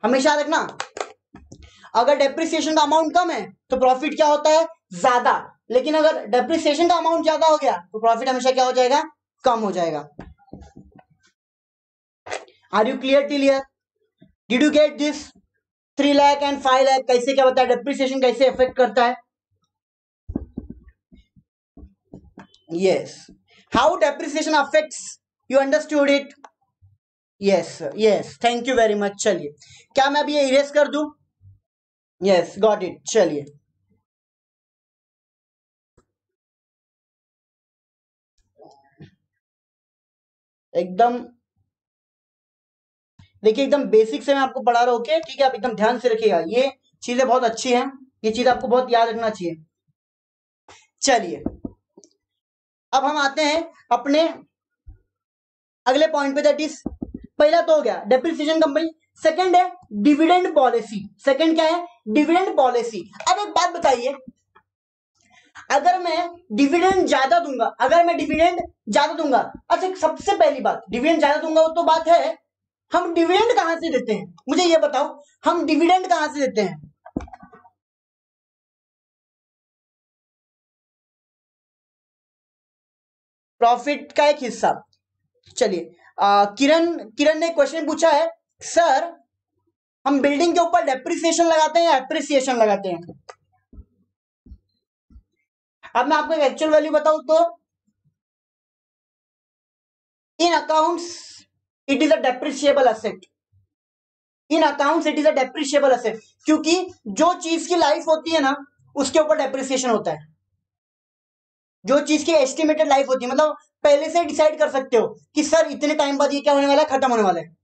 हमेशा रखना, अगर डेप्रिसिएशन का अमाउंट कम है तो प्रॉफिट क्या होता है, ज्यादा। लेकिन अगर डेप्रिसिएशन का अमाउंट ज्यादा हो गया तो प्रॉफिट हमेशा क्या हो जाएगा, कम हो जाएगा। Are you clear till here? Did you get this? 3 lakh and 5 lakh कैसे क्या बताया, डेप्रिसिएशन कैसे इफेक्ट करता है? yes, how depreciation affects, you understood it? yes yes, thank you very much। चलिए क्या मैं अभी ये इरेज कर दूं? yes, got it। चलिए एकदम देखिए, एकदम बेसिक से मैं आपको पढ़ा रहा हूं, ओके ठीक है, आप एकदम ध्यान से रखिएगा, ये चीजें बहुत अच्छी हैं, ये चीज आपको बहुत याद रखना चाहिए। चलिए अब हम आते हैं अपने अगले पॉइंट पे, दैट इज पहला तो हो गया डेप्रिसिएशन कंपनी, सेकंड है डिविडेंड पॉलिसी। सेकंड क्या है, डिविडेंड पॉलिसी। अब एक बात बताइए, अगर मैं डिविडेंड ज्यादा दूंगा, अगर मैं डिविडेंड ज्यादा दूंगा, अच्छा सबसे पहली बात डिविडेंड ज्यादा दूंगा वो तो बात है, हम डिविडेंड कहां से देते हैं, मुझे ये बताओ, हम डिविडेंड कहां से देते हैं? प्रॉफिट का एक हिस्सा। चलिए किरण किरण ने क्वेश्चन पूछा है, सर हम बिल्डिंग के ऊपर डेप्रिसिएशन लगाते हैं या एप्रिसिएशन लगाते हैं? अब मैं आपको एक एक्चुअल वैल्यू बताऊं तो in accounts it is a depreciable asset. In accounts it is a depreciable asset, क्योंकि जो चीज की लाइफ होती है ना उसके ऊपर डेप्रिसिएशन होता है। जो चीज की एस्टिमेटेड लाइफ होती है, मतलब पहले से डिसाइड कर सकते हो कि सर इतने टाइम बाद ये क्या होने वाला है, खत्म होने वाला है।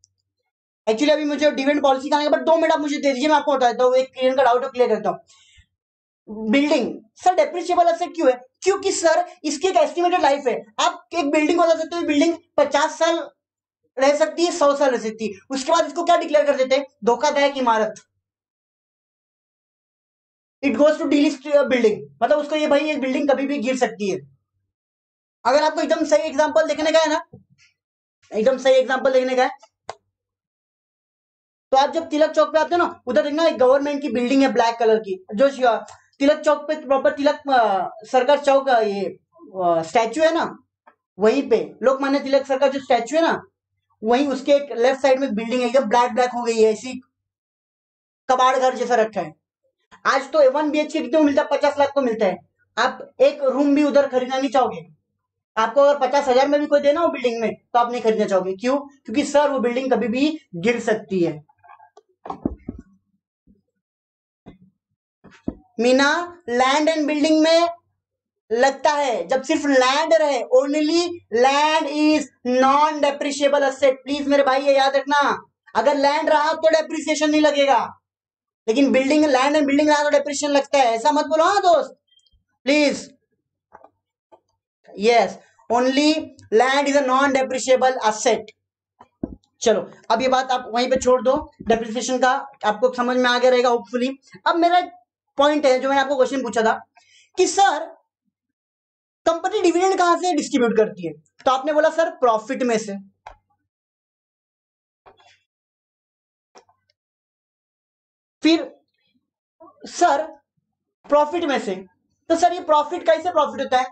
एक्चुअली अभी मुझे डिविडेंड पॉलिसी का, बट 2 मिनट आप मुझे दे दीजिए, मैं आपको बता देता हूँ, एक क्लियर का डाउट क्लियर करता हूँ। बिल्डिंग सर डेप्रिशिएबल एसेट क्यों है, क्योंकि सर इसकी एक एस्टिमेटेड लाइफ है। आप एक बिल्डिंग बता सकते हो, बिल्डिंग 50 साल रह सकती है, 100 साल रह सकती है, उसके बाद इसको क्या डिक्लेयर कर देते हैं, धोखादायक इमारत। It goes to delist building, मतलब उसको ये भाई ये बिल्डिंग कभी भी गिर सकती है। अगर आपको एकदम सही एग्जांपल देखने का है ना, एकदम सही एग्जांपल देखने का है, तो आप जब तिलक चौक पे आते हो ना, उधर देखना एक गवर्नमेंट की बिल्डिंग है ब्लैक कलर की, जो तिलक चौक पे प्रॉपर तिलक सरकार चौक ये स्टैचू है ना, वहीं पे लोकमान्य तिलक सर का जो स्टैचू है ना, वहीं उसके एक लेफ्ट साइड में बिल्डिंग है, एकदम ब्लैक ब्लैक हो गई है, ऐसी कबाड़ घर जैसा रखा है। आज तो 1 BHK कितने को मिलता है, 50 लाख को मिलता है। आप एक रूम भी उधर खरीदना नहीं चाहोगे, आपको अगर 50,000 में भी कोई देना हो बिल्डिंग में तो आप नहीं खरीदना चाहोगे, क्यों? क्योंकि सर वो बिल्डिंग कभी भी गिर सकती है। मीना लैंड एंड बिल्डिंग में लगता है जब सिर्फ लैंड रहे, only land is non depreciable asset. Please मेरे भाई ये याद रखना, अगर लैंड रहा तो डेप्रिसिएशन नहीं लगेगा, लेकिन बिल्डिंग लैंड एंड बिल्डिंग रहा तो डेप्रिसिएशन लगता है, ऐसा मत बोलो हाँ दोस्त please. Yes, only land is a non depreciable asset. चलो अब ये बात आप वहीं पे छोड़ दो, डेप्रिसिएशन का आपको समझ में आ गया रहेगा होपफुली। अब मेरा पॉइंट है जो मैंने आपको क्वेश्चन पूछा था कि सर कंपनी डिविडेंड कहां से डिस्ट्रीब्यूट करती है, तो आपने बोला सर प्रॉफिट में से। फिर सर प्रॉफिट में से, तो सर ये प्रॉफिट कैसे प्रॉफिट होता है?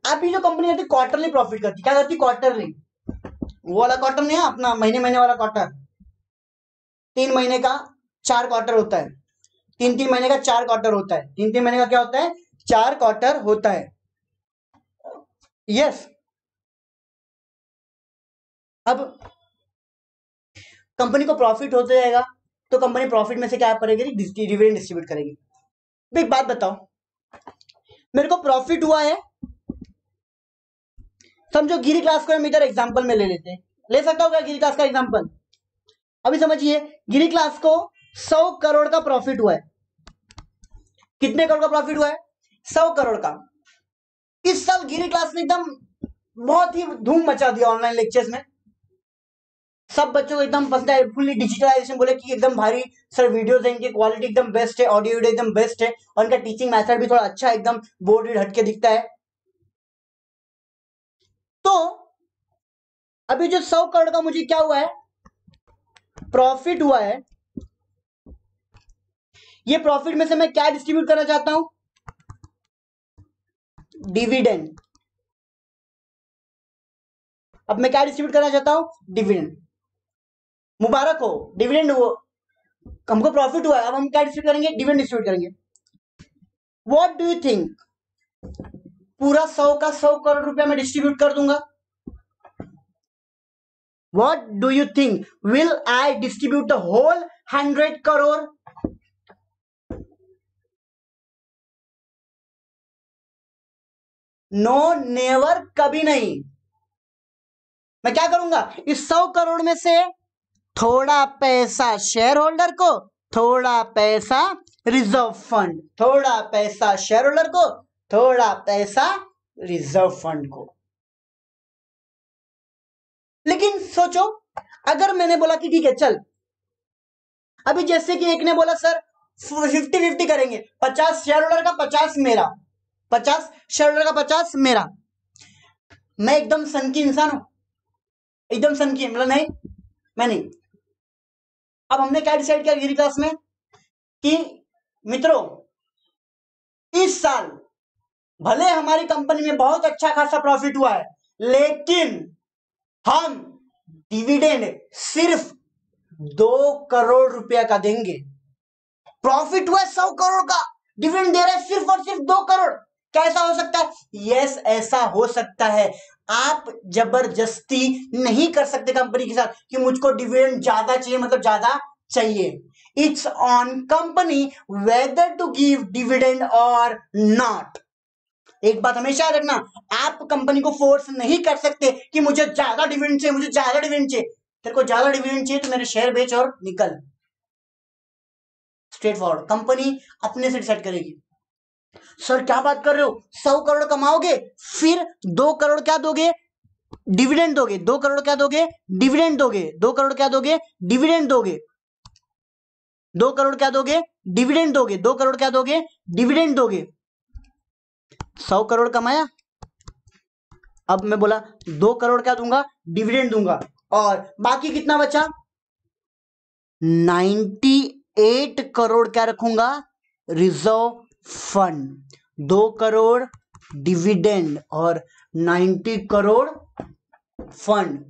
आप ये जो कंपनी करती क्वार्टरली प्रॉफिट करती, क्या करती? क्वार्टरली। वो वाला क्वार्टर नहीं है अपना महीने महीने वाला क्वार्टर, 3 महीने का 4 क्वार्टर होता है, 3 महीने का 4 क्वार्टर होता है, 3 महीने का क्या होता है? 4 क्वार्टर होता है। यस। अब कंपनी को प्रॉफिट होते जाएगा तो कंपनी प्रॉफिट में से क्या करेगी? डिविडेंड डिस्ट्रीब्यूट करेगी। तो एक बात बताओ, मेरे को प्रॉफिट हुआ है, समझो गिरी क्लास को हम इधर एग्जांपल में ले लेते हैं, ले सकता हूँ क्या गिरी क्लास का एग्जांपल? अभी समझिए, गिरी क्लास को 100 करोड़ का प्रॉफिट हुआ है। कितने करोड़ का प्रॉफिट हुआ है? 100 करोड़ का। इस साल गिरी क्लास ने एकदम बहुत ही धूम मचा दिया ऑनलाइन लेक्चर्स में, सब बच्चों को एकदम पसंद है, फुल्ली डिजिटलाइजेशन, बोले कि एकदम भारी सर वीडियोस है, इनकी क्वालिटी एकदम बेस्ट है, ऑडियो वीडियो एकदम बेस्ट है, और इनका टीचिंग मेथड भी थोड़ा अच्छा है, एकदम बोर्ड रीड हटके दिखता है। तो अभी जो 100 करोड़ का मुझे क्या हुआ है? प्रॉफिट हुआ है। ये प्रॉफिट में से मैं क्या डिस्ट्रीब्यूट करना चाहता हूं? डिविडेंड। अब मैं क्या डिस्ट्रीब्यूट करना चाहता हूं? डिविडेंड। मुबारक हो, डिविडेंड हो, हमको प्रॉफिट हुआ है, अब हम क्या डिस्ट्रीब्यूट करेंगे? डिविडेंड डिस्ट्रीब्यूट करेंगे। व्हाट डू यू थिंक, पूरा 100 का 100 करोड़ रुपया मैं डिस्ट्रीब्यूट कर दूंगा? What do you think? Will I distribute the whole 100 crore? No, never, कभी नहीं। मैं क्या करूंगा? इस 100 करोड़ में से थोड़ा पैसा शेयर होल्डर को, थोड़ा पैसा रिजर्व फंड, थोड़ा पैसा शेयर होल्डर को, थोड़ा पैसा रिजर्व फंड को। लेकिन सोचो, अगर मैंने बोला कि ठीक है चल, अभी जैसे कि एक ने बोला सर 50-50 करेंगे, 50 शेयर होल्डर का 50 मेरा, 50 शेयर होल्डर का 50 मेरा। मैं एकदम सन की इंसान हूं, एकदम सन की, मतलब नहीं, मैं नहीं। अब हमने क्या डिसाइड किया गिरी क्लास में कि मित्रों, इस साल भले हमारी कंपनी में बहुत अच्छा खासा प्रॉफिट हुआ है, लेकिन हम डिविडेंड सिर्फ 2 करोड़ रुपया का देंगे। प्रॉफिट हुआ 100 करोड़ का, डिविडेंड दे रहे हैं सिर्फ और सिर्फ 2 करोड़। कैसा हो सकता है? यस, ऐसा हो सकता है। आप जबरदस्ती नहीं कर सकते कंपनी के साथ कि मुझको डिविडेंड ज्यादा चाहिए, मतलब ज्यादा चाहिए। It's on company whether to give dividend और नॉट। एक बात हमेशा याद रखना, आप कंपनी को फोर्स नहीं कर सकते कि मुझे ज्यादा डिविडेंड चाहिए, मुझे ज्यादा डिविडेंड चाहिए। तेरे को ज्यादा डिविडेंड चाहिए तो मेरे शेयर बेच और निकल। स्ट्रेट फॉरवर्ड, कंपनी अपने से डिसाइड करेगी। सर क्या बात कर रहे हो, 100 करोड़ कमाओगे, फिर 2 करोड़ क्या दोगे? डिविडेंड दोगे। 2 करोड़ क्या दोगे? डिविडेंड दोगे। 2 करोड़ क्या दोगे? डिविडेंड दोगे। 2 करोड़ क्या दोगे? डिविडेंड दोगे। 2 करोड़ क्या दोगे? डिविडेंड दोगे। 100 करोड़ कमाया, अब मैं बोला 2 करोड़ क्या दूंगा? डिविडेंड दूंगा, और बाकी कितना बचा? 98 करोड़ क्या रखूंगा? Reserve fund. 2 करोड़ डिविडेंड और 90 crore fund,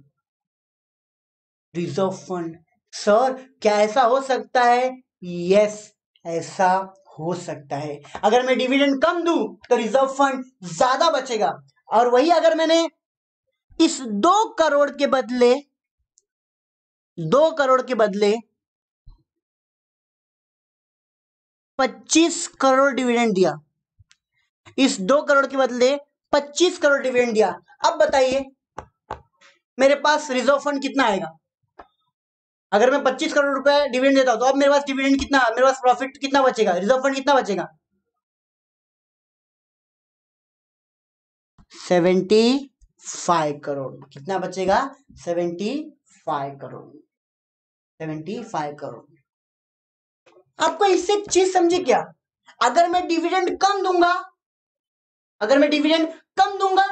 reserve fund. Sir क्या ऐसा हो सकता है? यस, ऐसा हो सकता है। अगर मैं डिविडेंड कम दूं तो रिजर्व फंड ज्यादा बचेगा, और वही अगर मैंने इस 2 करोड़ के बदले 2 करोड़ के बदले 25 करोड़ डिविडेंड दिया, इस 2 करोड़ के बदले 25 करोड़ डिविडेंड दिया, अब बताइए मेरे पास रिजर्व फंड कितना आएगा? अगर मैं 25 करोड़ रुपए डिविडेंड देता हूं तो अब मेरे पास डिविडेंड कितना, मेरे पास प्रॉफिट कितना बचेगा? रिजर्व फंड कितना बचेगा? 75 करोड़। कितना बचेगा? 75 करोड़। 75 करोड़। आपको इससे एक चीज समझे क्या? अगर मैं डिविडेंड कम दूंगा, अगर मैं डिविडेंड कम दूंगा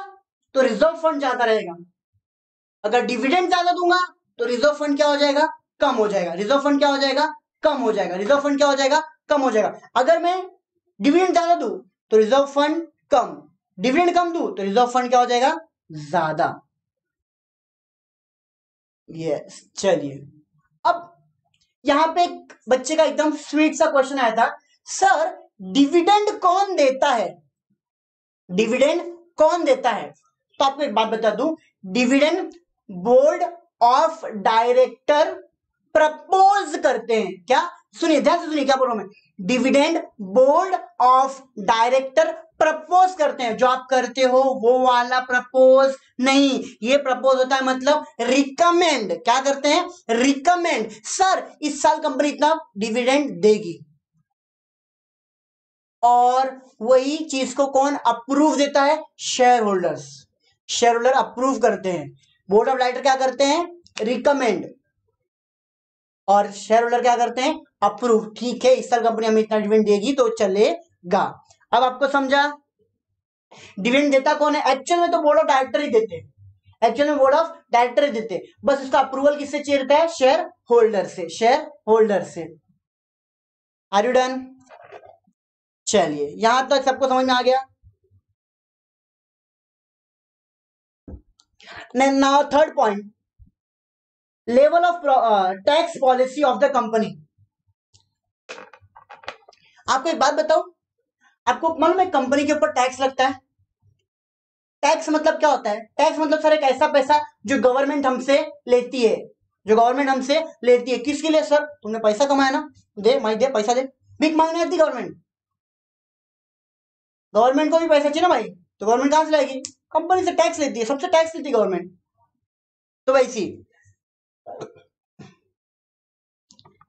तो रिजर्व फंड ज्यादा रहेगा, अगर डिविडेंड ज्यादा दूंगा तो रिजर्व फंड क्या हो जाएगा? कम हो जाएगा। रिजर्व फंड क्या हो जाएगा? कम हो जाएगा, रिजर्व फंड क्या हो जाएगा, कम हो जाएगा। अगर मैं डिविडेंड ज्यादा दूं तो रिजर्व फंड कम, डिविडेंड कम दूं तो रिजर्व फंड क्या हो जाएगा, ज्यादा। यस, चलिए अब यहां पे एक बच्चे का एकदम स्वीट सा क्वेश्चन आया था, सर डिविडेंड कौन देता है, डिविडेंड कौन देता है? तो आपको एक बात बता दूं, dividend board of director propose करते हैं। क्या? सुनिए, ध्यान से सुनिए क्या बोल रहा हूं मैं, dividend board of director propose करते हैं। जो आप करते हो वो वाला प्रपोज नहीं, ये प्रपोज होता है मतलब रिकमेंड। क्या करते हैं? रिकमेंड। सर इस साल कंपनी इतना डिविडेंड देगी, और वही चीज को कौन अप्रूव देता है? Share holders. Share holder approve करते हैं, बोर्ड ऑफ डायरेक्टर क्या करते हैं? रिकमेंड, और शेयर होल्डर क्या करते हैं? अप्रूव। ठीक है, इस साल कंपनी हमें इतना डिविडेंड देगी तो चलेगा। अब आपको समझा डिविडेंड देता कौन है? एक्चुअल में तो बोर्ड ऑफ डायरेक्टर ही देते हैं, एक्चुअल में बोर्ड ऑफ डायरेक्टर ही देते हैं, बस इसका अप्रूवल किससे चाहिए रहता है? शेयर होल्डर से, शेयर होल्डर से। Are you done? चलिए यहां तक सबको समझ में आ गया। Now third point, level of tax policy of the company. आपको एक बात बताओ, आपको मालूम है कंपनी के ऊपर टैक्स लगता है? टैक्स मतलब क्या होता है? टैक्स मतलब सर एक ऐसा पैसा जो गवर्नमेंट हमसे लेती है, जो गवर्नमेंट हमसे लेती है। किसके लिए सर? तुमने पैसा कमाया ना, दे भाई, दे पैसा दे। भीख मांगने आती गवर्नमेंट? गवर्नमेंट को भी पैसा चाहिए ना भाई, तो गवर्नमेंट कहां से लाएगी? कंपनी से टैक्स लेती है, सबसे टैक्स लेती है गवर्नमेंट। तो वैसी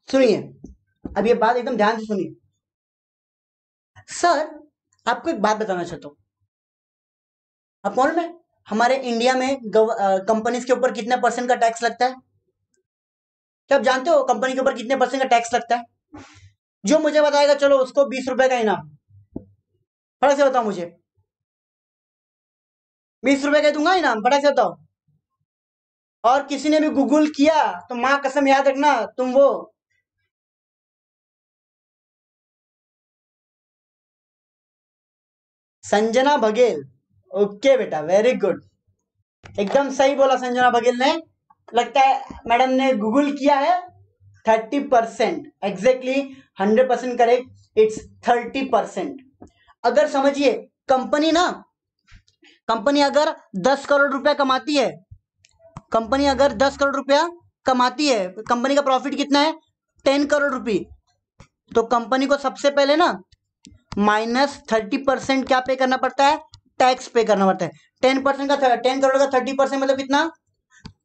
सुनिए, अब ये बात एकदम ध्यान से सुनिए। सर आपको एक बात बताना चाहता हूं, आप मालूम है हमारे इंडिया में कंपनीज के ऊपर कितने परसेंट का टैक्स लगता है? क्या आप जानते हो कंपनी के ऊपर कितने परसेंट का टैक्स लगता है? जो मुझे बताएगा चलो उसको 20 रुपए का इनाम। फटाक से बताओ मुझे, 20 रुपए का दूंगा इनाम, फटाक से बताओ। और किसी ने भी गूगल किया तो मां कसम याद रखना तुम वो संजना बघेल। ओके बेटा, वेरी गुड, एकदम सही बोला संजना बघेल ने। लगता है मैडम ने गूगल किया है। 30%, एग्जैक्टली 100% करेक्ट, इट्स 30%। अगर समझिए कंपनी ना, कंपनी अगर 10 करोड़ रुपया कमाती है, कंपनी अगर 10 करोड़ रुपया कमाती है, कंपनी का प्रॉफिट कितना है? 10 करोड़ रुपये। तो कंपनी को सबसे पहले ना -30% क्या पे करना पड़ता है? टैक्स पे करना पड़ता है। 10% का 10 करोड़ का 30% मतलब कितना?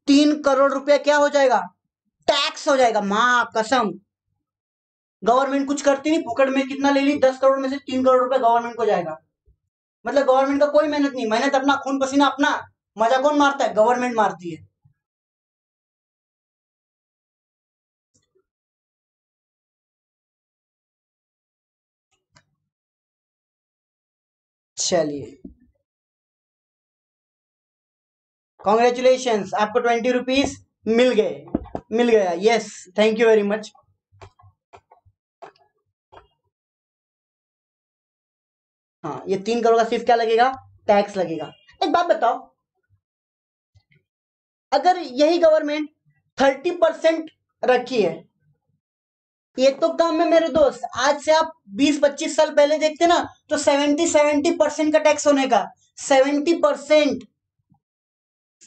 3 करोड़ रुपया क्या हो जाएगा? टैक्स हो जाएगा। मां कसम, गवर्नमेंट कुछ करती नहीं, फुकट में कितना ले ली? 10 करोड़ में से 3 करोड़ रुपया गवर्नमेंट को जाएगा। मतलब गवर्नमेंट का कोई मेहनत नहीं, मेहनत अपना खून पसीना अपना, मजा कौन मारता है? गवर्नमेंट मारती है। चलिए कॉन्ग्रेचुलेशन, आपको 20 रुपीज मिल गए, मिल गया। Yes, thank you very much. हाँ, ये 3 करोड़ का सिर्फ क्या लगेगा? टैक्स लगेगा। एक बात बताओ, अगर यही गवर्नमेंट 30% रखी है, ये तो कम है मेरे दोस्त। आज से आप 20-25 साल पहले देखते ना तो 70% का टैक्स होने का, 70%,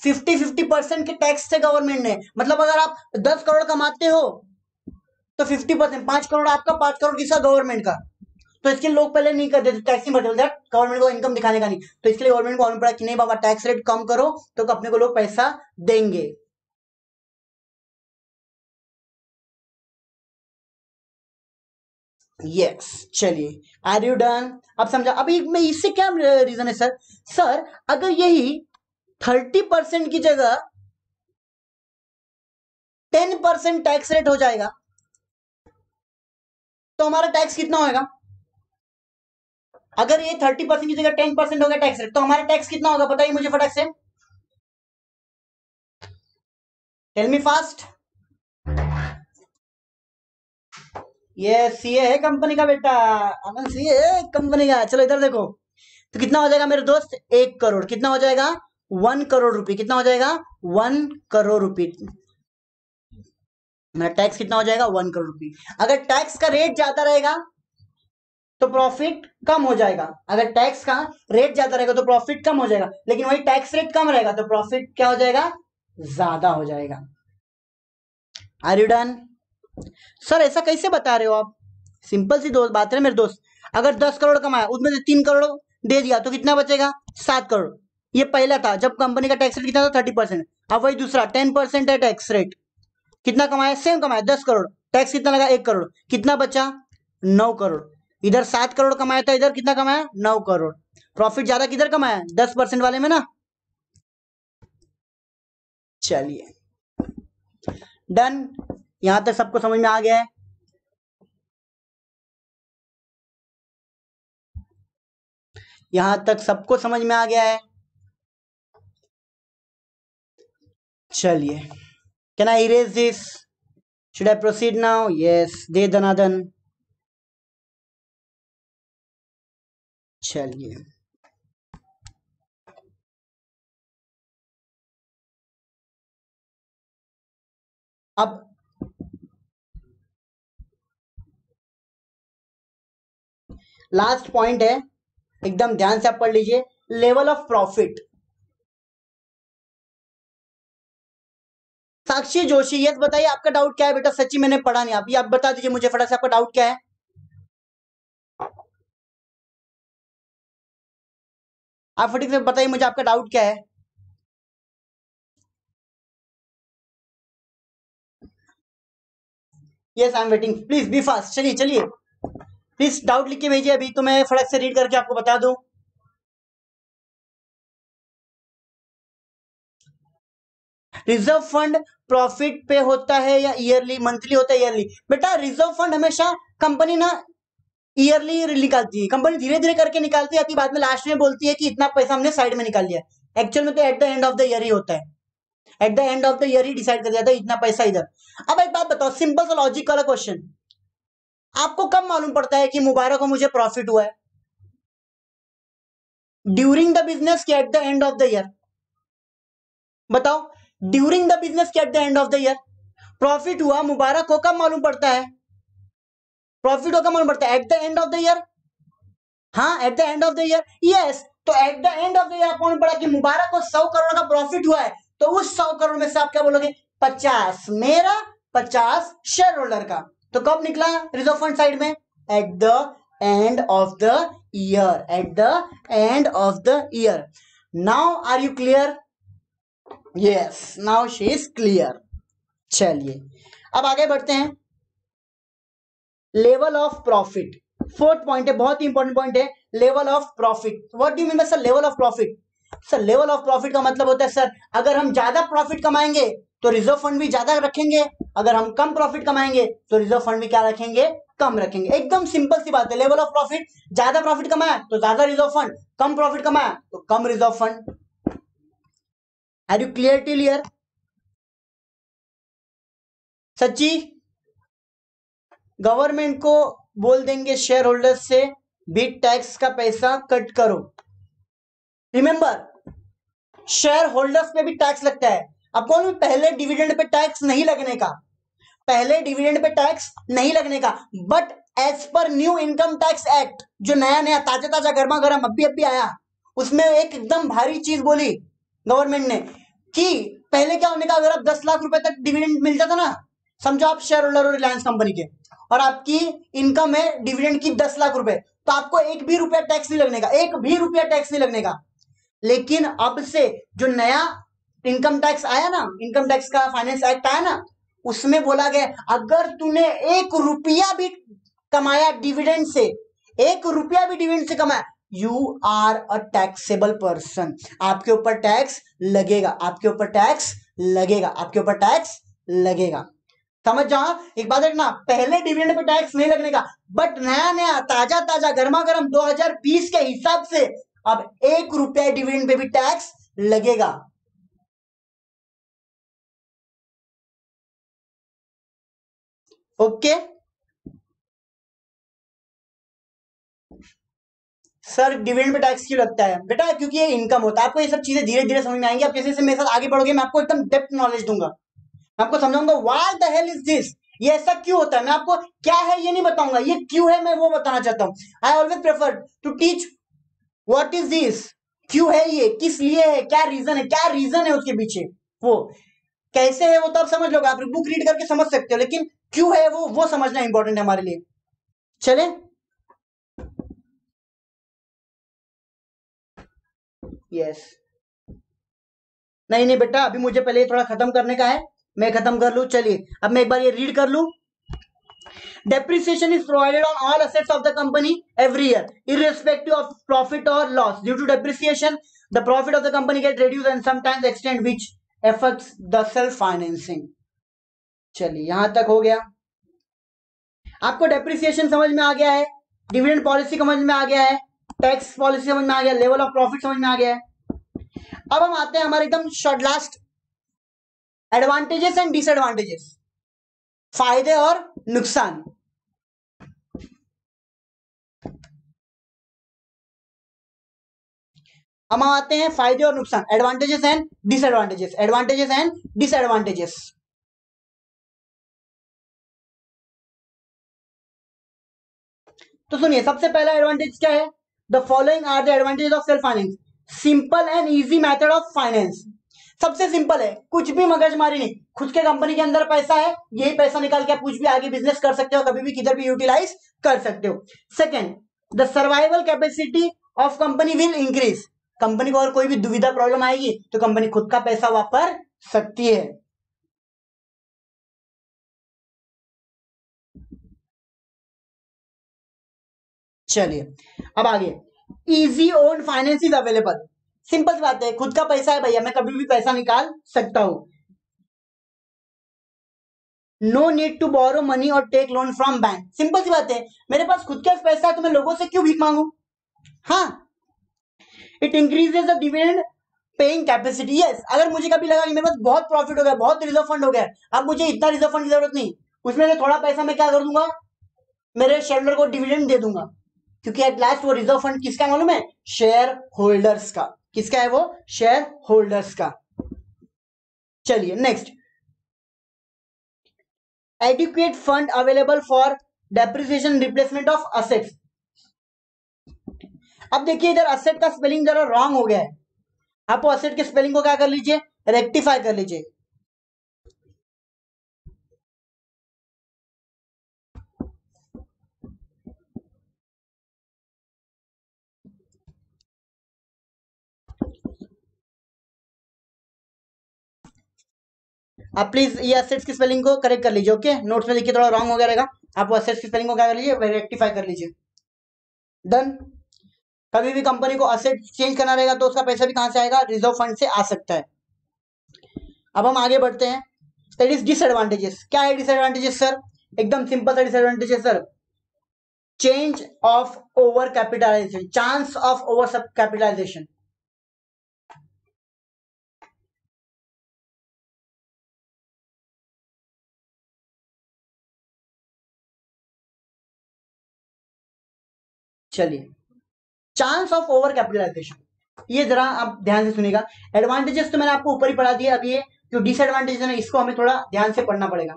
50% के टैक्स थे गवर्नमेंट ने। मतलब अगर आप 10 करोड़ कमाते हो तो 50%, 5 करोड़ आपका, 5 करोड़ किसका? गवर्नमेंट का। तो इसके लोग पहले नहीं करते थे, टैक्स नहीं भरते थे, गवर्नमेंट को इनकम दिखाने का नहीं। तो इसके लिए गवर्नमेंट को मालूम पड़ा कि नहीं बाबा, टैक्स रेट कम करो तो अपने को लोग पैसा देंगे। यस, चलिए, आर यू डन? अब समझा? अभी मैं इससे क्या रीजन है सर? सर अगर यही 30% की जगह 10% टैक्स रेट हो जाएगा तो हमारा टैक्स कितना होगा? अगर ये 30% की जगह 10% हो गया टैक्स रेट, तो हमारा टैक्स कितना होगा बताइए मुझे फटाक से, टेल मी फास्ट। ये सीए है कंपनी का बेटा, अमन सीए है कंपनी का। चलो इधर देखो, तो कितना हो जाएगा मेरे दोस्त, 1 करोड़। कितना हो जाएगा, 1 करोड़ रुपए। कितना हो जाएगा, 1 करोड़ रुपए। मेरा टैक्स कितना हो जाएगा, 1 करोड़ रुपए। अगर टैक्स का रेट ज्यादा रहेगा तो प्रॉफिट कम हो जाएगा। अगर टैक्स का रेट ज्यादा रहेगा तो प्रॉफिट कम हो जाएगा, लेकिन वही टैक्स रेट कम रहेगा तो प्रॉफिट क्या हो जाएगा, ज्यादा हो जाएगा। Are you done? सर ऐसा कैसे बता रहे हो आप? सिंपल सी दोस्त बात है मेरे दोस्त। अगर 10 करोड़ कमाया, उसमें से 3 करोड़ दे दिया तो कितना बचेगा, 7 करोड़। ये पहला था जब कंपनी का टैक्स रेट कितना था, 30%। अब वही दूसरा 10% है टैक्स रेट। कितना कमाया, सेम कमाया, 10 करोड़। टैक्स कितना लगा, 1 करोड़। कितना बचा, 9 करोड़। इधर 7 करोड़ कमाया था, इधर कितना कमाया, 9 करोड़। प्रॉफिट ज्यादा किधर कमाया, 10% वाले में ना। चलिए डन। यहां तक सबको समझ में आ गया है? यहां तक सबको समझ में आ गया है? चलिए, can I erase this? Should I proceed now? Yes, दे दनादन। चलिए, अब लास्ट पॉइंट है, एकदम ध्यान से आप पढ़ लीजिए। Level of profit. Sakshi Joshi, yes बताइए आपका डाउट क्या है बेटा? सच्ची मैंने पढ़ा नहीं, अभी आप बता दीजिए मुझे फटाक से, आपका डाउट क्या है? आप फटाक से बताइए मुझे आपका डाउट क्या है? Yes I am waiting, please be fast. चलिए चलिए, प्लीज डाउट लिख के भेजिए, अभी तो मैं फटाक से रीड करके आपको बता दूं। रिजर्व फंड प्रॉफिट पे होता है या ईयरली, मंथली होता है, ईयरली? बेटा रिजर्व फंड हमेशा कंपनी ना ईयरली निकालती है। कंपनी धीरे धीरे करके निकालती है, बाद में लास्ट में बोलती है कि इतना पैसा हमने साइड में निकाल लिया। एक्चुअल में तो at the end of the year ही होता है। At the end of the year ही डिसाइड कर दिया था इतना पैसा इधर। अब एक बात बताओ, सिंपल सा लॉजिक वाला क्वेश्चन, आपको कब मालूम पड़ता है कि मुबारक हो मुझे प्रॉफिट हुआ है? ड्यूरिंग द बिजनेस कि eight the end of the year? बताओ, ड्यूरिंग द बिजनेस कि eight the end of the year? Profit हुआ मुबारक हो कब मालूम पड़ता है? प्रॉफिट हो कब मालूम पड़ता है, at the end of the year. हाँ, at the end of the year, yes. तो at the end of the year आपको पड़ा कि मुबारक को 100 करोड़ का प्रॉफिट हुआ है, तो उस 100 करोड़ में से आप क्या बोलोगे, 50 मेरा, 50 शेयर होल्डर का। तो कब निकला रिजर्व फंड साइड में, at the end of the year. At the end of the year. Now are you clear? Yes, now she is clear. चलिए अब आगे बढ़ते हैं। Level of profit, fourth point है, बहुत ही इंपॉर्टेंट पॉइंट है, level of profit. What do you mean by sir level of profit? Sir level of profit का मतलब होता है सर, अगर हम ज्यादा प्रॉफिट कमाएंगे तो रिजर्व फंड भी ज्यादा रखेंगे, अगर हम कम प्रॉफिट कमाएंगे तो रिजर्व फंड भी क्या रखेंगे, कम रखेंगे। एकदम सिंपल सी बात है। लेवल ऑफ प्रॉफिट, ज्यादा प्रॉफिट कमाया तो ज्यादा रिजर्व फंड, कम प्रॉफिट कमाया तो कम reserve fund. Are you clear till here? सच्ची गवर्नमेंट को बोल देंगे शेयर होल्डर्स से भी टैक्स का पैसा कट करो। रिमेंबर, शेयर होल्डर्स पे भी टैक्स लगता है। अब कौन, पहले डिविडेंड पे टैक्स नहीं लगने का, पहले डिविडेंड पे टैक्स नहीं लगने का, but as per new income tax act, जो नया नया ताजा ताजा गर्मा गर्म अभी अभी आया, उसमें एक एकदम भारी चीज बोली गवर्नमेंट ने कि पहले क्या होने का, अगर आप 10 लाख रुपए तक डिविडेंड मिलता था ना, समझो आप शेयर होल्डर हो रिलायंस कंपनी के, और आपकी इनकम है डिविडेंड की 10 लाख रुपए, तो आपको एक भी रुपया टैक्स नहीं लगने का, एक भी रुपया टैक्स नहीं लगने का। लेकिन अब से जो नया इनकम टैक्स आया ना, इनकम टैक्स का फाइनेंस एक्ट आया ना, उसमें बोला गया अगर तूने 1 रुपया भी कमाया डिविडेंड से, 1 रुपया भी डिविडेंड से कमाया, you are a taxable person. आपके ऊपर टैक्स लगेगा, आपके ऊपर टैक्स लगेगा, आपके ऊपर टैक्स लगेगा। समझ जाओ, एक बात रखना, पहले डिविडेंड पे टैक्स नहीं लगने का, बट नया नया ताजा ताजा गर्मा गर्म 2020 के हिसाब से अब 1 रुपया डिविडेंड पे भी टैक्स लगेगा। Okay, sir dividend pay tax क्यों लगता है बेटा? क्योंकि ये इनकम होता है। आपको ये सब चीजें धीरे धीरे समझ में आएंगी। आप जैसे जैसे मेरे साथ आगे बढ़ोगे मैं आपको एकदम डेप्थ नॉलेज दूंगा। मैं आपको समझाऊंगा why the hell is this, ये ऐसा क्यों होता है। मैं आपको क्या है ये नहीं बताऊंगा, ये क्यों है मैं वो बताना चाहता हूँ। I always prefer to teach what is this, क्यों है ये, किस लिए है, क्या रीजन है, क्या रीजन है उसके पीछे, वो कैसे है वो तो आप समझ लोगे, आप बुक रीड करके समझ सकते हो, लेकिन क्यों है वो समझना इंपॉर्टेंट है हमारे लिए। चले यस नहीं नहीं बेटा, अभी मुझे पहले ये थोड़ा खत्म करने का है, मैं खत्म कर लूं। चलिए अब मैं एक बार ये रीड कर लूं। Depreciation is provided on all assets of the company every year, irrespective of profit or loss. Due to depreciation, the profit of the company get reduced and sometimes extent which affects the self financing. चलिए यहां तक हो गया। आपको depreciation समझ में आ गया है, डिविडेंड पॉलिसी समझ में आ गया है, टैक्स पॉलिसी समझ में आ गया, लेवल ऑफ प्रॉफिट समझ में आ गया है। अब हम आते हैं हमारे एकदम short last, advantages and disadvantages, फायदे और नुकसान। हम आते हैं फायदे और नुकसान, advantages and disadvantages, advantages and disadvantages. तो सुनिए सबसे पहला एडवांटेज क्या है, the following are the advantage of self finance, simple and easy method of finance. सबसे सिंपल है, कुछ भी मगजमारी नहीं, खुद के कंपनी के अंदर पैसा है, यही पैसा निकाल के आप कुछ भी आगे बिजनेस कर सकते हो, कभी भी किधर भी यूटिलाइज कर सकते हो। Second, the survival capacity of company will increase, company को अगर कोई भी दुविधा प्रॉब्लम आएगी तो कंपनी खुद का पैसा वापर सकती है। चलिए अब आगे, easy own finance is available, simple बात है, खुद का पैसा है भैया, मैं कभी भी पैसा निकाल सकता हूं। No need to borrow money और take loan from bank, simple सी बात है, मेरे पास खुद का पैसा है तो मैं लोगों से क्यों भीख मांगू। हाँ, it increases the dividend paying capacity, yes अगर मुझे कभी लगा कि मेरे पास बहुत प्रॉफिट हो गया, बहुत रिजर्व फंड हो गया, अब मुझे इतना रिजर्व फंड की जरूरत नहीं, उसमें से थोड़ा पैसा मैं क्या कर दूंगा, मेरे शेयर को डिविडेंड दे दूंगा, क्योंकि एट लास्ट वो रिजर्व फंड किसका मालूम है, शेयर होल्डर्स का। किसका है वो, शेयर होल्डर्स का। चलिए next, adequate fund available for depreciation replacement of assets. अब देखिए इधर असेट का स्पेलिंग जरा रॉन्ग हो गया है, आप वो असेट के स्पेलिंग को क्या कर लीजिए, रेक्टिफाई कर लीजिए। आप प्लीज ये असेट्स की स्पेलिंग को करेक्ट कर लीजिए, ओके नोट्स में देखिए थोड़ा रॉन्ग हो गया रहेगा, आप वो असेट्स की स्पेलिंग को क्या कर लीजिए, रेक्टिफाई कर लीजिए। डन। कभी भी कंपनी को असेट चेंज करना रहेगा तो उसका पैसा भी कहां से आएगा, रिजर्व फंड से आ सकता है। अब हम आगे बढ़ते हैं, दैट इज डिसएडवांटेजेस। क्या है डिसएडवांटेजेस सर, एकदम सिंपल सा डिसएडवांटेज है sir, change of over capitalisation, chance of over sub capitalisation. चलिए, चांस ऑफ ओवर कैपिटलाइजेशन, ये जरा आप ध्यान से सुनिएगा। एडवांटेजेस तो मैंने आपको ऊपर ही पढ़ा दिया, अब ये जो डिसएडवांटेज है ना इसको हमें थोड़ा ध्यान से पढ़ना पड़ेगा।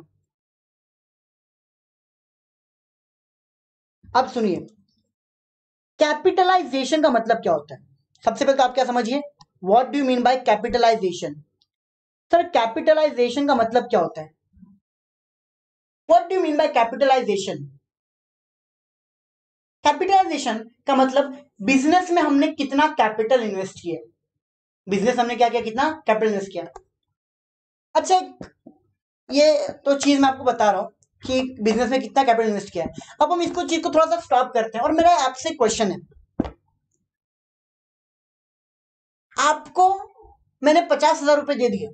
अब सुनिए, कैपिटलाइजेशन का मतलब क्या होता है, सबसे पहले तो आप क्या समझिए, what do you mean by capitalisation. Sir capitalisation का मतलब क्या होता है, what do you mean by capitalisation. Capitalisation का मतलब बिजनेस में हमने कितना कैपिटल इन्वेस्ट किया, बिजनेस हमने क्या किया, कितना कैपिटल इन्वेस्ट किया। अच्छा, ये तो चीज मैं आपको बता रहा हूं कि बिजनेस में कितना कैपिटल इन्वेस्ट किया है। अब हम इसको चीज को थोड़ा सा स्टॉप करते हैं और मेरा आपसे क्वेश्चन है, आपको मैंने 50,000 रुपए दे दिए,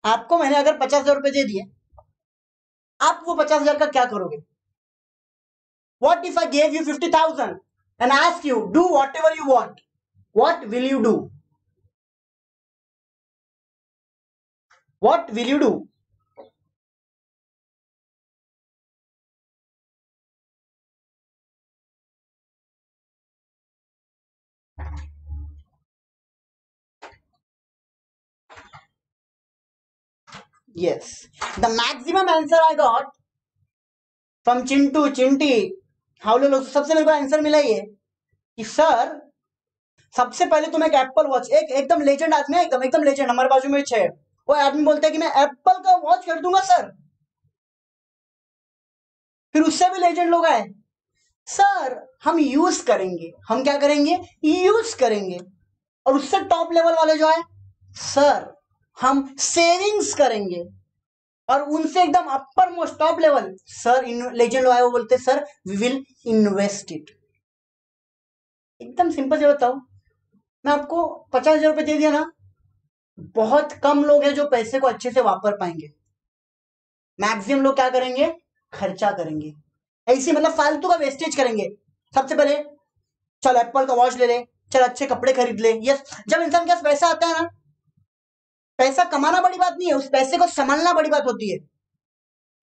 आपको मैंने अगर 50,000 रुपए दे दिए, आप वो 50,000 का क्या करोगे। What if I gave you 50,000 and ask you do whatever you want? What will you do? What will you do? Yes, the maximum answer I got from चिंटी हाउलो लोग सबसे मेरे को आंसर मिला ये कि सर सबसे पहले तुम एक एप्पल वॉच, एक एकदम लेजेंड आदमी है, एकदम एकदम लेजेंड, हमारे बाजू में है, वो आदमी बोलता है कि मैं एप्पल का वॉच कर दूंगा सर। फिर उससे भी लेजेंड लोग आए, सर हम यूज करेंगे, हम क्या करेंगे, यूज करेंगे। और उससे टॉप लेवल वाले जो है, सर हम सेविंग्स करेंगे। और उनसे एकदम upper most top level sir legend आए, वो बोलते sir we will invest it. एकदम सिंपल से बताओ, मैं आपको 50,000 रुपए दे दिया ना, बहुत कम लोग हैं जो पैसे को अच्छे से वापर पाएंगे। मैक्सिमम लोग क्या करेंगे, खर्चा करेंगे, ऐसी मतलब फालतू का वेस्टेज करेंगे। सबसे पहले चल एप्पल का वॉच ले ले, चल अच्छे कपड़े खरीद ले। यस, जब इंसान के पास पैसा आता है ना, पैसा कमाना बड़ी बात नहीं है, उस पैसे को संभालना बड़ी बात होती है।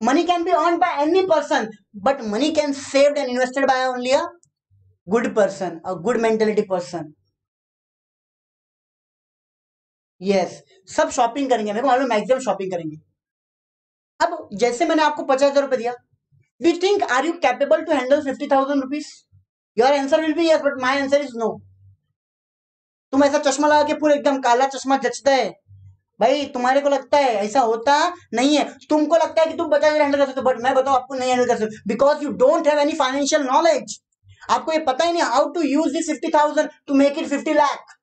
Money can be earn by any person, but money can saved and invested by only a good person, a good mentality person. Yes, सब शॉपिंग करेंगे, मेरे को मालूम है मैक्सिमम शॉपिंग करेंगे। अब जैसे मैंने आपको 50,000 रुपए दिया, do you think are you capable to handle 50,000 rupees? Your answer will be yes, but my answer is no. तुम ऐसा चश्मा लगा के पूरा एकदम काला चश्मा जचता है भाई, तुम्हारे को लगता है ऐसा होता नहीं है, तुमको लगता है कि तुम 50,000 हैंडल कर सकते हो, बट मैं बताऊं आपको नहीं हैंडल कर सकते, because you don't have any financial knowledge. आपको ये पता ही नहीं how to use this 50,000 to make it 50 lakh.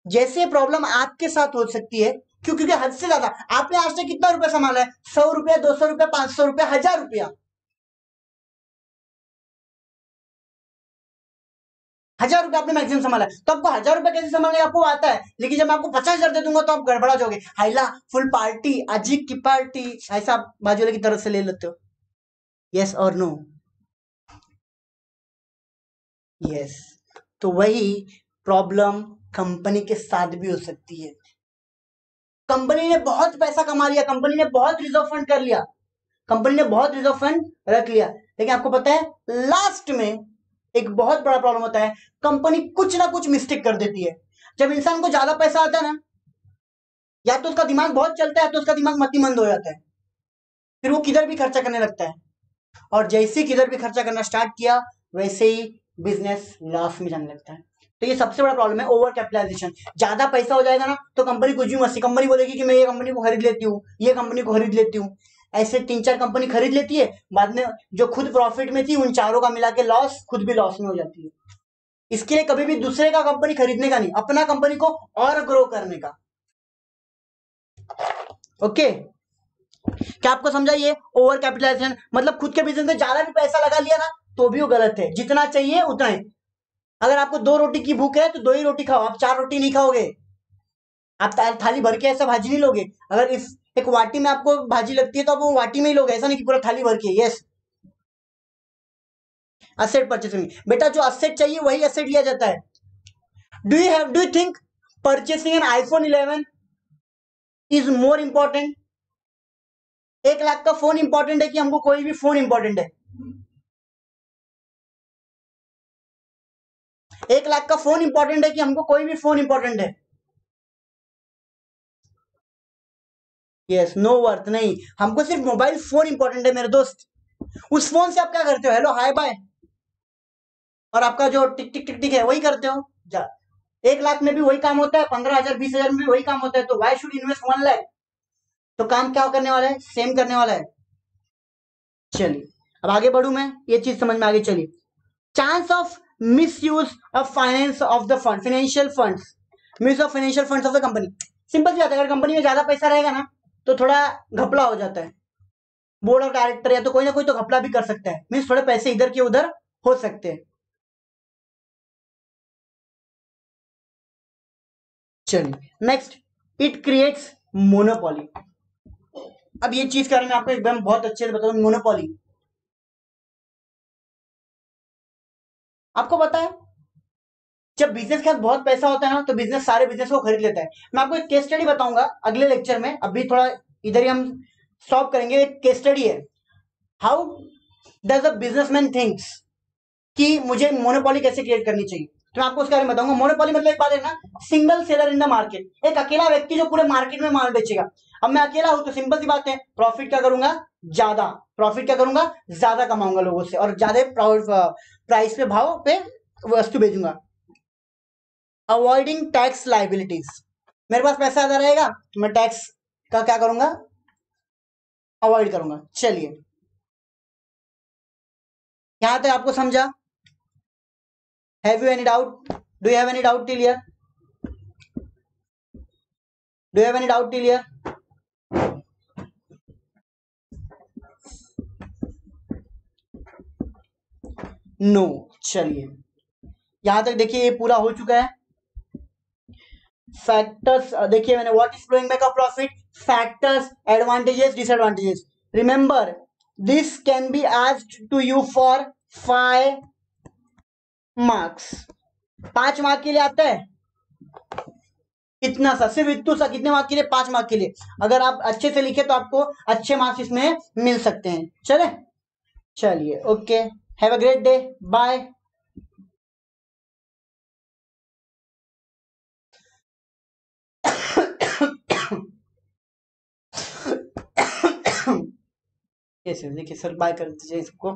जैसे प्रॉब्लम आपके साथ हो सकती है, क्यों? क्योंकि हद से ज्यादा आपने आज तक कितना रुपया संभाला है? 100 रुपया, 200 रुपया, 500 रुपया, 1000 रुपया। 1000 रुपया आपने मैक्सिमम संभाला है, तो आपको 1000 रुपया कैसे संभालने आपको आता है। लेकिन जब मैं आपको 50,000 दे दूंगा तो आप गड़बड़ा जाओगे, हाइला फुल पार्टी, अजीब की पार्टी, ऐसा आप बाजू वाले की तरफ से ले लेते हो। यस और नो? यस। तो वही प्रॉब्लम कंपनी के साथ भी हो सकती है। कंपनी ने बहुत पैसा कमा लिया, कंपनी ने बहुत रिजर्व फंड कर लिया, कंपनी ने बहुत रिजर्व फंड रख लिया, लेकिन आपको पता है लास्ट में एक बहुत बड़ा प्रॉब्लम होता है, कंपनी कुछ ना कुछ मिस्टेक कर देती है। जब इंसान को ज्यादा पैसा आता है ना, या तो उसका दिमाग बहुत चलता है, तो उसका दिमाग मतिमंद हो जाता है, फिर वो किधर भी खर्चा करने लगता है। और जैसे ही किधर भी खर्चा करना स्टार्ट किया, वैसे ही बिजनेस लॉस में जाने लगता है। तो ये सबसे बड़ा प्रॉब्लम है, ओवर कैपिटलाइजेशन। ज्यादा पैसा हो जाएगा ना, तो कंपनी कुछ भी मस्ती, कंपनी बोलेगी कि मैं ये कंपनी को खरीद लेती हूँ, ये कंपनी को खरीद लेती हूँ। ऐसे 3-4 कंपनी खरीद लेती है, बाद में जो खुद प्रॉफिट में थी उन चारों का मिला के लॉस, खुद भी लॉस में हो जाती है। इसके लिए कभी भी दूसरे का कंपनी खरीदने का नहीं, अपना कंपनी को और ग्रो करने का। ओके, क्या आपको समझा? ये ओवर कैपिटलाइजेशन मतलब खुद के बिजनेस में ज्यादा भी पैसा लगा लिया ना, तो भी वो गलत है। जितना चाहिए उतना ही। अगर आपको 2 रोटी की भूख है तो 2 ही रोटी खाओ, आप 4 रोटी नहीं खाओगे। आप थाली भर के ऐसा भाजी नहीं लोगे। अगर इस एक वाटी में आपको भाजी लगती है तो आप वो वाटी में ही लोगे, ऐसा नहीं कि पूरा थाली भर के। यस, असेट परचेसिंग, बेटा जो असेट चाहिए वही असेट लिया जाता है। Do you think purchasing an iPhone 11 is more important? 1 lakh का फोन इंपॉर्टेंट है कि हमको कोई भी फोन इंपॉर्टेंट है? 1 लाख का फोन इंपॉर्टेंट है कि हमको कोई भी फोन इंपॉर्टेंट है? यस, नो वर्थ नहीं, हमको सिर्फ मोबाइल फोन इंपॉर्टेंट है मेरे दोस्त। उस फोन से आप क्या करते हो? हेलो हाय बाय, और आपका जो टिक टिक टिक टिक है वही करते हो। 1 लाख में भी वही काम होता है, 15,000 20,000 में भी वही काम होता है, तो वाई शुड इन्वेस्ट 1 लाख? तो काम क्या करने वाला है? सेम करने वाला है। चलिए अब आगे बढ़ू मैं, ये चीज समझ में आगे चली। Chance of misuse of finance of the fund, financial funds, miss of financial funds of the company. Simple सी बात है, अगर कंपनी में ज्यादा पैसा रहेगा ना, तो थोड़ा घपला हो जाता है। बोर्ड ऑफ डायरेक्टर या तो कोई ना कोई तो घपला भी कर सकता है, मीन्स थोड़े पैसे इधर के उधर हो सकते हैं। चलिए नेक्स्ट, इट क्रिएट्स मोनोपोली। अब ये चीज के बारे में आपको एकदम बहुत अच्छे से बताऊं, मोनोपोली। आपको पता है जब बिजनेस के साथ बहुत पैसा होता है ना, तो बिजनेस सारे बिजनेस को खरीद लेता है। मैं आपको एक केस स्टडी बताऊंगा अगले लेक्चर में, अभी थोड़ा इधर ही हम स्टॉप करेंगे। एक केस स्टडी है, how does a businessman thinks कि मुझे मोनोपोली कैसे क्रिएट करनी चाहिए। तो मैं आपको उसके बारे में बताऊंगा। मोनोपोली मतलब एक बात है ना, single seller in the market, एक अकेला व्यक्ति जो पूरे मार्केट में माल बेचेगा। अब मैं अकेला हूं तो सिंपल सी बात है, प्रॉफिट क्या करूंगा, ज्यादा प्रॉफिट क्या करूंगा, ज्यादा कमाऊंगा लोगों से और ज्यादा प्राइस पे, भाव पे वस्तु बेचूंगा। अवॉइडिंग टैक्स लाइबिलिटीज, मेरे पास पैसा ज्यादा रहेगा तो मैं टैक्स का क्या करूंगा, अवॉइड करूंगा। चलिए यहां तक आपको समझा? Have you any doubt? Do you have any doubt till here? Do you have any doubt till here? No. चलिए यहां तक देखिए ये पूरा हो चुका है। फैक्टर्स देखिए मैंने, what is flowing back of profit, factors, advantages, disadvantages. Remember this can be asked to you for 5 marks. 5 mark के लिए आता है इतना सा, सिर्फ इतना सा, कितने मार्क के लिए, 5 मार्क के लिए। अगर आप अच्छे से लिखे तो आपको अच्छे मार्क्स इसमें मिल सकते हैं। चले, चलिए okay, have a great day, bye. ये सर देखिए, सर बाय कर दीजिए इसको।